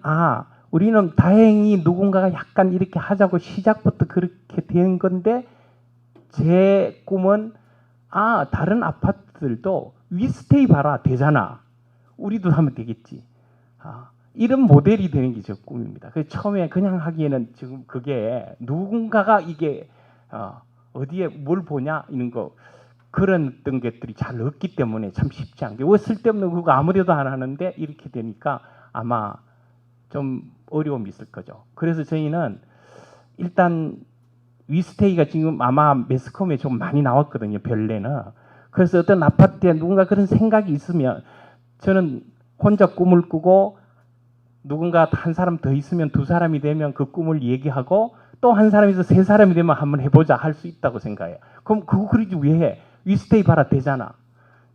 우리는 다행히 누군가가 약간 이렇게 하자고 시작부터 그렇게 된 건데 제 꿈은 다른 아파트들도 위스테이 봐라 되잖아. 우리도 하면 되겠지. 이런 모델이 되는 게 제 꿈입니다. 그래서 처음에 그냥 하기에는 지금 그게 누군가가 이게 어디에 뭘 보냐 이런 거 그런 어떤 것들이 잘 없기 때문에 참 쉽지 않게 왜 쓸데없는 그거 아무래도 안 하는데 이렇게 되니까 아마 좀 어려움이 있을 거죠. 그래서 저희는 일단 위스테이가 지금 아마 매스컴에 좀 많이 나왔거든요. 별내는. 그래서 어떤 아파트에 누군가 그런 생각이 있으면 저는 혼자 꿈을 꾸고 누군가 한 사람 더 있으면 두 사람이 되면 그 꿈을 얘기하고 또 한 사람에서 세 사람이 되면 한번 해보자 할 수 있다고 생각해요. 그럼 그거 그러지 왜 해? 위스테이 봐라 되잖아.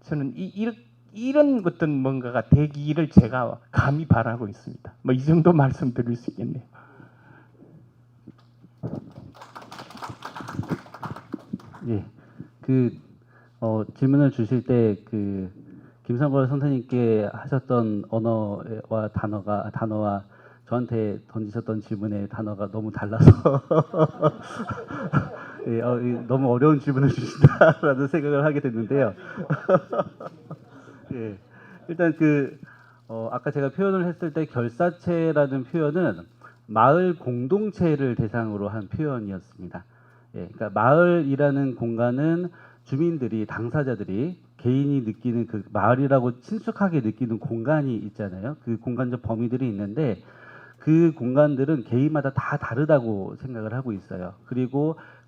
저는 이런 어떤 뭔가가 되기를 제가 감히 바라고 있습니다. 뭐 이 정도 말씀드릴 수 있겠네요. 예, 질문을 주실 때 김성걸 선생님께 하셨던 언어와 단어와 저한테 던지셨던 질문의 단어가 너무 달라서 예, 너무 어려운 질문을 주신다라는 생각을 하게 됐는데요. 예, 일단 아까 제가 표현을 했을 때 결사체라는 표현은 마을 공동체를 대상으로 한 표현이었습니다. 예, 그러니까 마을이라는 공간은 주민들이 당사자들이 개인이 느끼는 그 마을이라고 친숙하게 느끼는 공간이 있잖아요. 그 공간적 범위들이 있는데 그 공간들은 개인마다 다 다르다고 생각을 하고 있어요.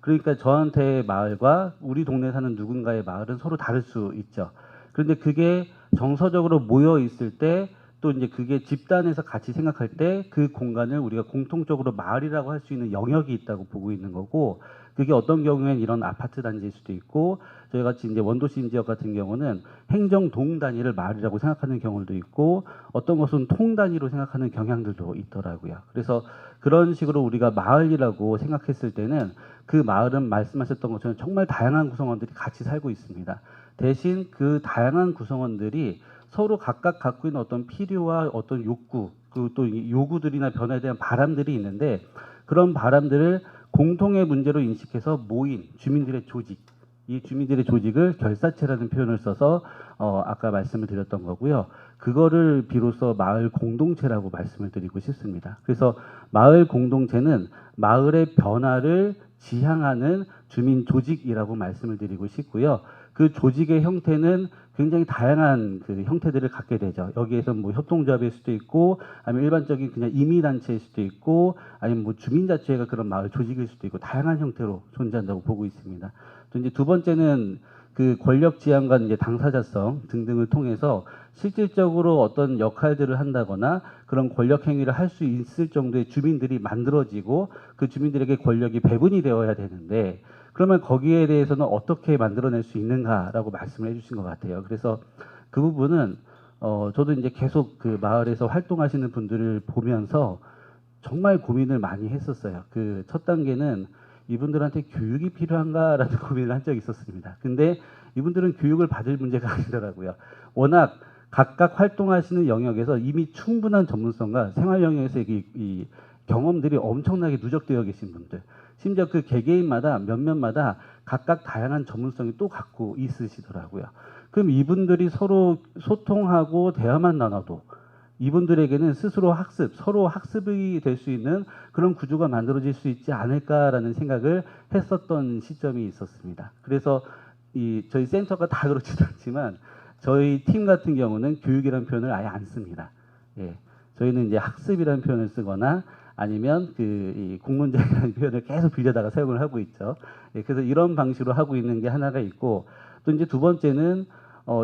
그러니까 저한테의 마을과 우리 동네에 사는 누군가의 마을은 서로 다를 수 있죠. 그런데 그게 정서적으로 모여 있을 때 또 이제 그게 집단에서 같이 생각할 때 그 공간을 우리가 공통적으로 마을이라고 할 수 있는 영역이 있다고 보고 있는 거고, 그게 어떤 경우에는 이런 아파트 단지일 수도 있고, 저희 같이 이제 원도심 지역 같은 경우는 행정동 단위를 마을이라고 생각하는 경우도 있고, 어떤 것은 통 단위로 생각하는 경향들도 있더라고요. 그래서 그런 식으로 우리가 마을이라고 생각했을 때는 그 마을은 말씀하셨던 것처럼 정말 다양한 구성원들이 같이 살고 있습니다. 대신 그 다양한 구성원들이 서로 각각 갖고 있는 어떤 필요와 어떤 욕구, 그리고 또 요구들이나 변화에 대한 바람들이 있는데, 그런 바람들을 공통의 문제로 인식해서 모인 주민들의 조직, 이 주민들의 조직을 결사체라는 표현을 써서 아까 말씀을 드렸던 거고요. 그거를 비로소 마을 공동체라고 말씀을 드리고 싶습니다. 그래서 마을 공동체는 마을의 변화를 지향하는 주민 조직이라고 말씀을 드리고 싶고요. 그 조직의 형태는 굉장히 다양한 그 형태들을 갖게 되죠. 여기에서 뭐 협동조합일 수도 있고, 아니면 일반적인 그냥 임의단체일 수도 있고, 아니면 뭐 주민자치회가 그런 마을 조직일 수도 있고, 다양한 형태로 존재한다고 보고 있습니다. 또 이제 두 번째는 그 권력 지향과 이제 당사자성 등등을 통해서 실질적으로 어떤 역할들을 한다거나 그런 권력 행위를 할 수 있을 정도의 주민들이 만들어지고, 그 주민들에게 권력이 배분이 되어야 되는데, 그러면 거기에 대해서는 어떻게 만들어낼 수 있는가라고 말씀을 해주신 것 같아요. 그래서 그 부분은 저도 이제 계속 그 마을에서 활동하시는 분들을 보면서 정말 고민을 많이 했었어요. 그 첫 단계는 이분들한테 교육이 필요한가라는 고민을 한 적이 있었습니다. 근데 이분들은 교육을 받을 문제가 아니더라고요. 워낙 각각 활동하시는 영역에서 이미 충분한 전문성과 생활 영역에서 이 경험들이 엄청나게 누적되어 계신 분들, 심지어 그 개개인마다 몇몇마다 각각 다양한 전문성이 또 갖고 있으시더라고요. 그럼 이분들이 서로 소통하고 대화만 나눠도 이분들에게는 스스로 서로 학습이 될 수 있는 그런 구조가 만들어질 수 있지 않을까라는 생각을 했었던 시점이 있었습니다. 그래서 저희 센터가 다 그렇지도 않지만 저희 팀 같은 경우는 교육이라는 표현을 아예 안 씁니다. 예, 저희는 이제 학습이라는 표현을 쓰거나 아니면 이 공론장이라는 표현을 계속 빌려다가 사용을 하고 있죠. 예, 그래서 이런 방식으로 하고 있는 게 하나가 있고, 또 이제 두 번째는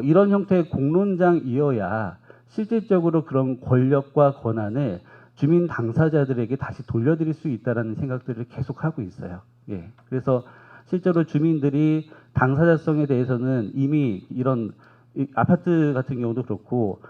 이런 형태의 공론장이어야 실질적으로 그런 권력과 권한을 주민 당사자들에게 다시 돌려드릴 수 있다라는 생각들을 계속 하고 있어요. 예, 그래서 실제로 주민들이 당사자성에 대해서는 이미 이런 아파트 같은 경우도 그렇고,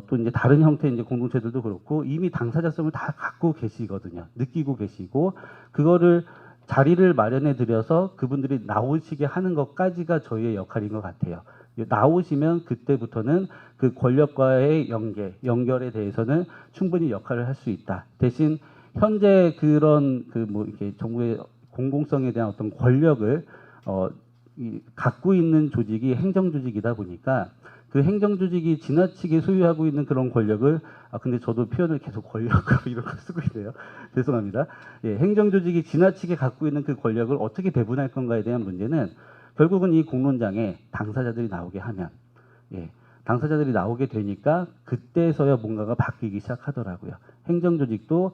또 이제 다른 형태의 이제 공동체들도 그렇고 이미 당사자성을 다 갖고 계시거든요. 느끼고 계시고, 그거를 자리를 마련해 드려서 그분들이 나오시게 하는 것까지가 저희의 역할인 것 같아요. 나오시면 그때부터는 그 권력과의 연결에 대해서는 충분히 역할을 할 수 있다. 대신 현재 그런 이렇게 정부의 공공성에 대한 어떤 권력을 갖고 있는 조직이 행정조직이다 보니까 그 행정조직이 지나치게 소유하고 있는 그런 권력을, 근데 저도 표현을 계속 권력으로 이런 걸 쓰고 있네요. 죄송합니다. 예, 행정조직이 지나치게 갖고 있는 그 권력을 어떻게 배분할 건가에 대한 문제는 결국은 이 공론장에 당사자들이 나오게 하면, 예, 당사자들이 나오게 되니까 그때서야 뭔가가 바뀌기 시작하더라고요. 행정조직도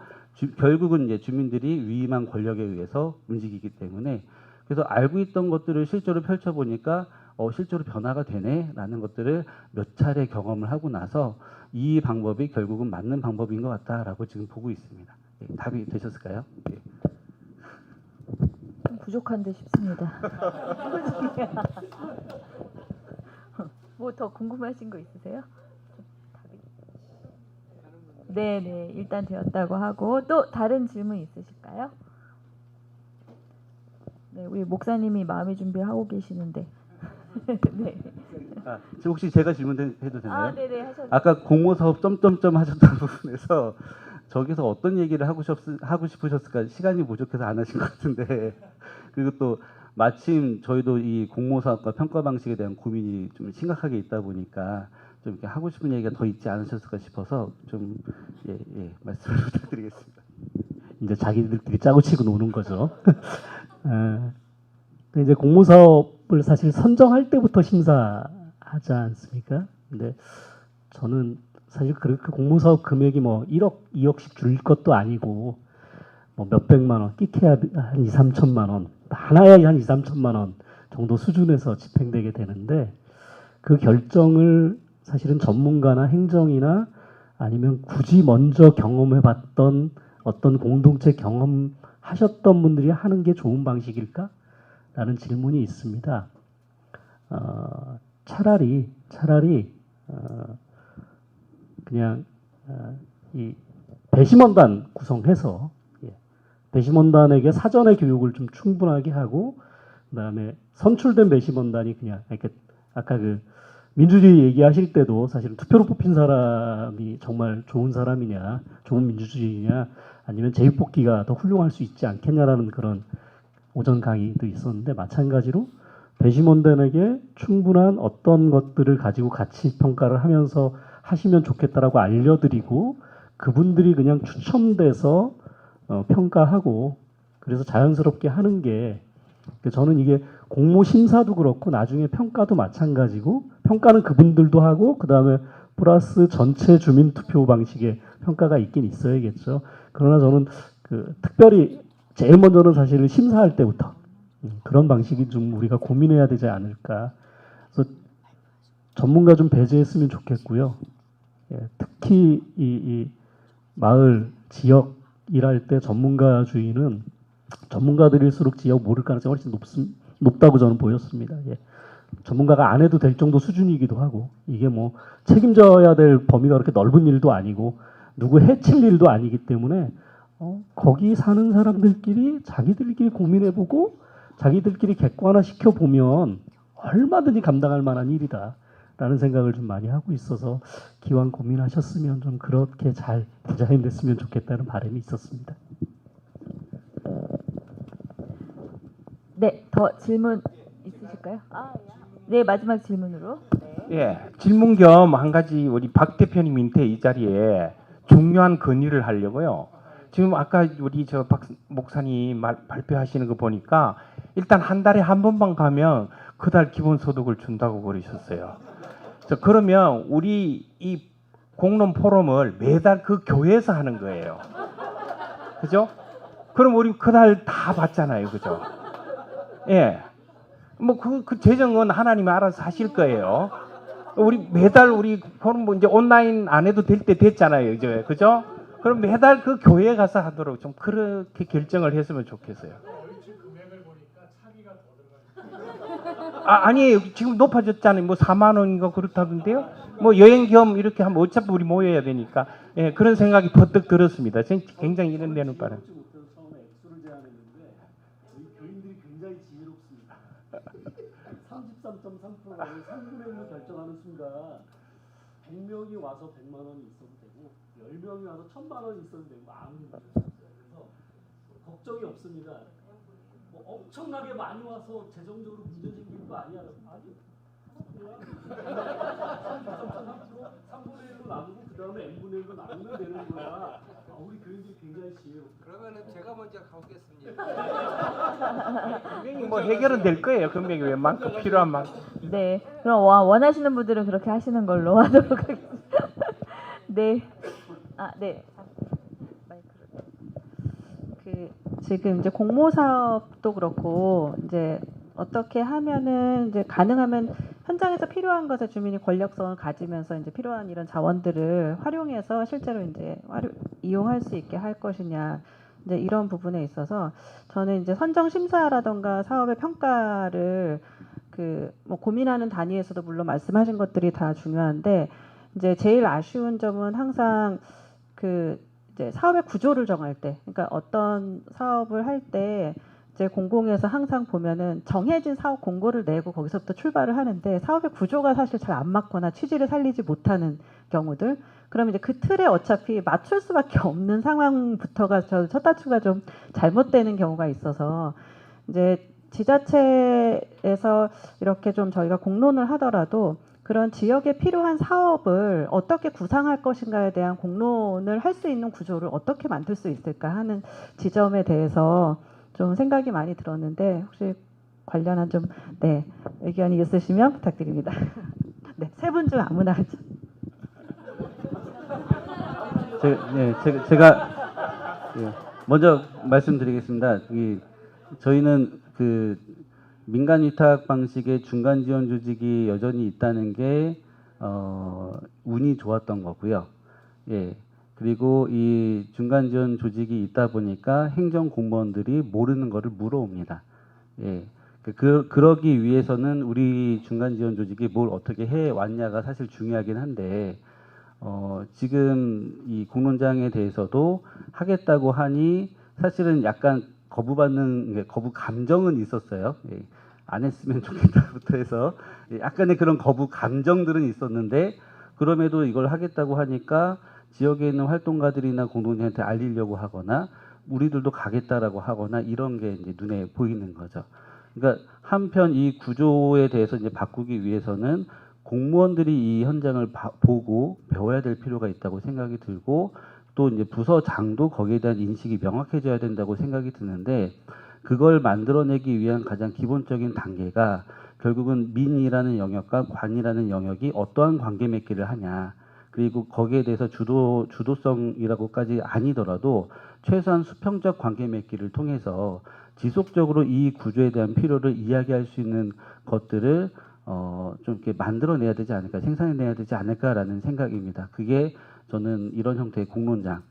결국은 이제 주민들이 위임한 권력에 의해서 움직이기 때문에, 그래서 알고 있던 것들을 실제로 펼쳐보니까 실제로 변화가 되네라는 것들을 몇 차례 경험을 하고 나서 이 방법이 결국은 맞는 방법인 것 같다라고 지금 보고 있습니다. 예, 답이 되셨을까요? 예. 좀 부족한 듯 싶습니다. 뭐 더 궁금하신 거 있으세요? 네, 일단 되었다고 하고 또 다른 질문 있으실까요? 네, 우리 목사님이 마음의 준비하고 계시는데. 네. 지금 혹시 제가 질문해도 되나요? 네네 하셨어요. 아까 공모 사업 점점점 하셨던 부분에서 저기서 어떤 얘기를 하고 싶으셨을까 시간이 부족해서 안 하신 것 같은데 그리고 또 마침 저희도 이 공모 사업과 평가 방식에 대한 고민이 좀 심각하게 있다 보니까 좀 이렇게 하고 싶은 얘기가 더 있지 않으셨을까 싶어서 좀 말씀을 부탁드리겠습니다. 이제 자기들끼리 짜고 치고 노는 거죠. 근데 이제 공모 사업을 사실 선정할 때부터 심사하지 않습니까? 근데 저는 사실 그렇게 공모 사업 금액이 뭐 1억, 2억씩 줄 것도 아니고 뭐 몇백만 원, 끼케야 한 2, 3천만 원, 많아야 한 2, 3천만 원 정도 수준에서 집행되게 되는데 그 결정을 사실은 전문가나 행정이나 아니면 굳이 먼저 경험해봤던 어떤 공동체 경험하셨던 분들이 하는 게 좋은 방식일까? 라는 질문이 있습니다. 차라리 그냥 이 배심원단 구성해서 배심원단에게 사전에 교육을 좀 충분하게 하고 그다음에 선출된 배심원단이 그냥 이렇게 아까 그 민주주의 얘기하실 때도 사실 투표로 뽑힌 사람이 정말 좋은 사람이냐, 좋은 민주주의냐, 아니면 제육볶이가 더 훌륭할 수 있지 않겠냐라는 그런 오전 강의도 있었는데 마찬가지로 배심원단에게 충분한 어떤 것들을 가지고 같이 평가를 하면서 하시면 좋겠다라고 알려드리고 그분들이 그냥 추첨돼서 평가하고 그래서 자연스럽게 하는 게 저는 이게 공모 심사도 그렇고 나중에 평가도 마찬가지고 평가는 그분들도 하고 그 다음에 플러스 전체 주민 투표 방식의 평가가 있긴 있어야겠죠. 그러나 저는 그 특별히 제일 먼저는 사실은 심사할 때부터 그런 방식이 좀 우리가 고민해야 되지 않을까. 그래서 전문가 좀 배제했으면 좋겠고요. 특히 이 마을 지역 일할 때 전문가주의는 전문가들일수록 지역 모를 가능성이 훨씬 높다고 저는 보였습니다. 전문가가 안 해도 될 정도 수준이기도 하고 이게 뭐 책임져야 될 범위가 그렇게 넓은 일도 아니고 누구 해칠 일도 아니기 때문에 거기 사는 사람들끼리 자기들끼리 고민해보고 자기들끼리 객관화 시켜보면 얼마든지 감당할 만한 일이다라는 생각을 좀 많이 하고 있어서 기왕 고민하셨으면 좀 그렇게 잘 디자인됐으면 좋겠다는 바람이 있었습니다. 네, 더 질문 있으실까요? 네, 마지막 질문으로. 예, 질문 겸 한 가지 우리 박 대표님한테 이 자리에 중요한 건의를 하려고요. 지금 아까 우리 저 박 목사님 발표하시는 거 보니까 일단 한 달에 한 번만 가면 그달 기본소득을 준다고 그러셨어요. 그러면 우리 이 공론 포럼을 매달 그 교회에서 하는 거예요. 그죠? 그럼 우리 그달 다 받잖아요. 그죠? 예. 뭐 그 재정은 하나님이 알아서 하실 거예요. 우리 매달 우리 포럼 뭐 이제 온라인 안 해도 될 때 됐잖아요. 이제 그죠? 그럼 매달 그 교회에 가서 하도록 좀 그렇게 결정을 했으면 좋겠어요. 아니에요. 지금 높아졌잖아요. 뭐 4만 원인가 그렇다던데요. 뭐 여행 겸 이렇게 하면 어차피 우리 모여야 되니까 그런 생각이 퍼뜩 들었습니다. 굉장히 이런 데는 바람. 33.3%를 3분의 1로 결정하는 순간 100명이 와서 100만 원이 있어도 되고 10명이 와서 1000만 원이 있어도 되고 아무 문제가 없어요. 그래서 걱정이 없습니다. 뭐 엄청나게 많이 와서 재정적으로 문제 생기는 거 아니야? 아니. 3분의 1로 나누고 그 다음에 n분의 1로 나누면 되는 거야. 우리 교인들이 굉장히 지혜롭다. 그러면은 제가 먼저 가보겠습니다. 금액이 뭐 해결은 될 거예요. 금액이 웬만큼 필요한 만큼. 네, 그럼 원하시는 분들은 그렇게 하시는 걸로 하도록 하겠습니다. 네, 네. 지금 이제 공모 사업도 그렇고 이제 어떻게 하면은 이제 가능하면 현장에서 필요한 것에 주민이 권력성을 가지면서 이제 필요한 이런 자원들을 활용해서 실제로 이제 이용할 수 있게 할 것이냐 이제 이런 부분에 있어서 저는 이제 선정 심사라던가 사업의 평가를 그 뭐 고민하는 단위에서도 물론 말씀하신 것들이 다 중요한데 이제 제일 아쉬운 점은 항상 그 이제 사업의 구조를 정할 때, 그러니까 어떤 사업을 할 때 이제 공공에서 항상 보면은 정해진 사업 공고를 내고 거기서부터 출발을 하는데 사업의 구조가 사실 잘 안 맞거나 취지를 살리지 못하는 경우들. 그러면 이제 그 틀에 어차피 맞출 수밖에 없는 상황부터가 첫 단추가 좀 잘못되는 경우가 있어서 이제 지자체에서 이렇게 좀 저희가 공론을 하더라도 그런 지역에 필요한 사업을 어떻게 구상할 것인가에 대한 공론을 할 수 있는 구조를 어떻게 만들 수 있을까 하는 지점에 대해서 좀 생각이 많이 들었는데 혹시 관련한 좀 네, 의견이 있으시면 부탁드립니다. 네, 세 분 중 아무나 하죠. 제가 먼저 말씀드리겠습니다. 저희는 그 민간 위탁 방식의 중간 지원 조직이 여전히 있다는 게 운이 좋았던 거고요. 예. 그리고 이 중간 지원 조직이 있다 보니까 행정 공무원들이 모르는 거를 물어옵니다. 예. 그러기 위해서는 우리 중간 지원 조직이 뭘 어떻게 해 왔냐가 사실 중요하긴 한데 지금 이 공론장에 대해서도 하겠다고 하니 사실은 약간 거부 감정은 있었어요. 예. 안 했으면 좋겠다부터 해서 약간의 그런 거부 감정들은 있었는데 그럼에도 이걸 하겠다고 하니까 지역에 있는 활동가들이나 공동체한테 알리려고 하거나 우리들도 가겠다라고 하거나 이런 게 이제 눈에 보이는 거죠. 그러니까 한편 이 구조에 대해서 이제 바꾸기 위해서는 공무원들이 이 현장을 보고 배워야 될 필요가 있다고 생각이 들고 또 이제 부서장도 거기에 대한 인식이 명확해져야 된다고 생각이 드는데 그걸 만들어내기 위한 가장 기본적인 단계가 결국은 민이라는 영역과 관이라는 영역이 어떠한 관계 맺기를 하냐 그리고 거기에 대해서 주도성이라고까지 아니더라도 최소한 수평적 관계 맺기를 통해서 지속적으로 이 구조에 대한 필요를 이야기할 수 있는 것들을 좀 이렇게 만들어내야 되지 않을까, 생산해내야 되지 않을까라는 생각입니다. 그게 저는 이런 형태의 공론장.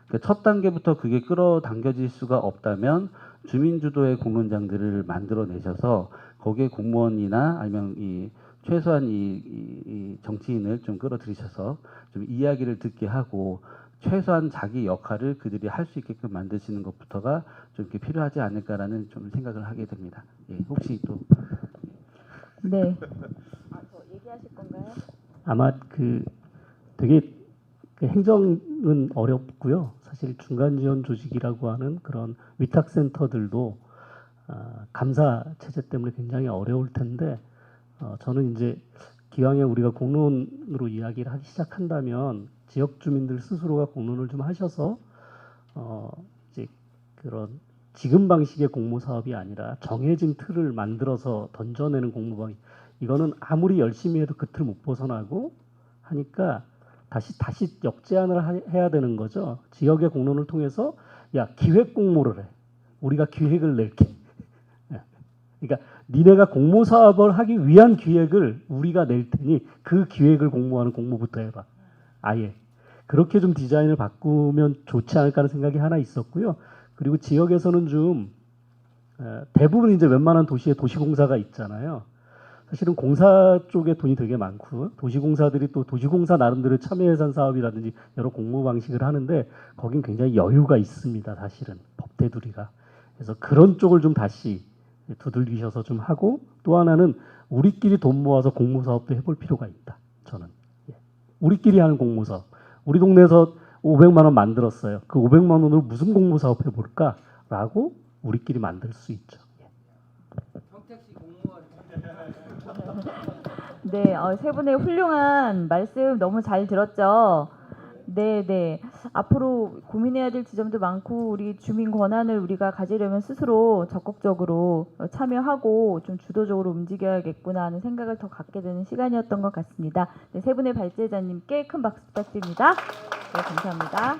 그러니까 첫 단계부터 그게 끌어당겨질 수가 없다면 주민주도의 공론장들을 만들어내셔서 거기에 공무원이나 아니면 이 최소한 이 정치인을 좀 끌어들이셔서 좀 이야기를 듣게 하고 최소한 자기 역할을 그들이 할 수 있게끔 만드시는 것부터가 좀 이렇게 필요하지 않을까라는 좀 생각을 하게 됩니다. 예, 혹시 또 네. 더 얘기하실 건가요? 아마 되게 행정은 어렵고요. 사실 중간 지원 조직이라고 하는 그런 위탁센터들도 감사 체제 때문에 굉장히 어려울 텐데 저는 이제 기왕에 우리가 공론으로 이야기를 하기 시작한다면 지역 주민들 스스로가 공론을 좀 하셔서 이제 그런 지금 방식의 공모 사업이 아니라 정해진 틀을 만들어서 던져내는 공모 방식 이거는 아무리 열심히 해도 그 틀 못 벗어나고 하니까 다시 역제안을 해야 되는 거죠. 지역의 공론을 통해서 야 기획 공모를 해. 우리가 기획을 낼게. 그러니까 니네가 공모 사업을 하기 위한 기획을 우리가 낼 테니 그 기획을 공모하는 공모부터 해봐. 아예 그렇게 좀 디자인을 바꾸면 좋지 않을까 하는 생각이 하나 있었고요. 그리고 지역에서는 좀 대부분 이제 웬만한 도시에 도시공사가 있잖아요. 사실은 공사 쪽에 돈이 되게 많고 도시공사들이 또 도시공사 나름대로 참여예산 사업이라든지 여러 공모 방식을 하는데 거긴 굉장히 여유가 있습니다. 사실은 법대두리가. 그래서 그런 쪽을 좀 다시 두들기셔서 좀 하고 또 하나는 우리끼리 돈 모아서 공모 사업도 해볼 필요가 있다. 저는 우리끼리 하는 공모 사업. 우리 동네에서 500만 원 만들었어요. 그 500만 원으로 무슨 공모 사업 해볼까라고 우리끼리 만들 수 있죠. 평택시 공무원. 네, 세 분의 훌륭한 말씀 너무 잘 들었죠. 네, 네. 앞으로 고민해야 될 지점도 많고 우리 주민 권한을 우리가 가지려면 스스로 적극적으로 참여하고 좀 주도적으로 움직여야겠구나 하는 생각을 더 갖게 되는 시간이었던 것 같습니다. 네, 세 분의 발제자님께 큰 박수 부탁드립니다. 네, 감사합니다.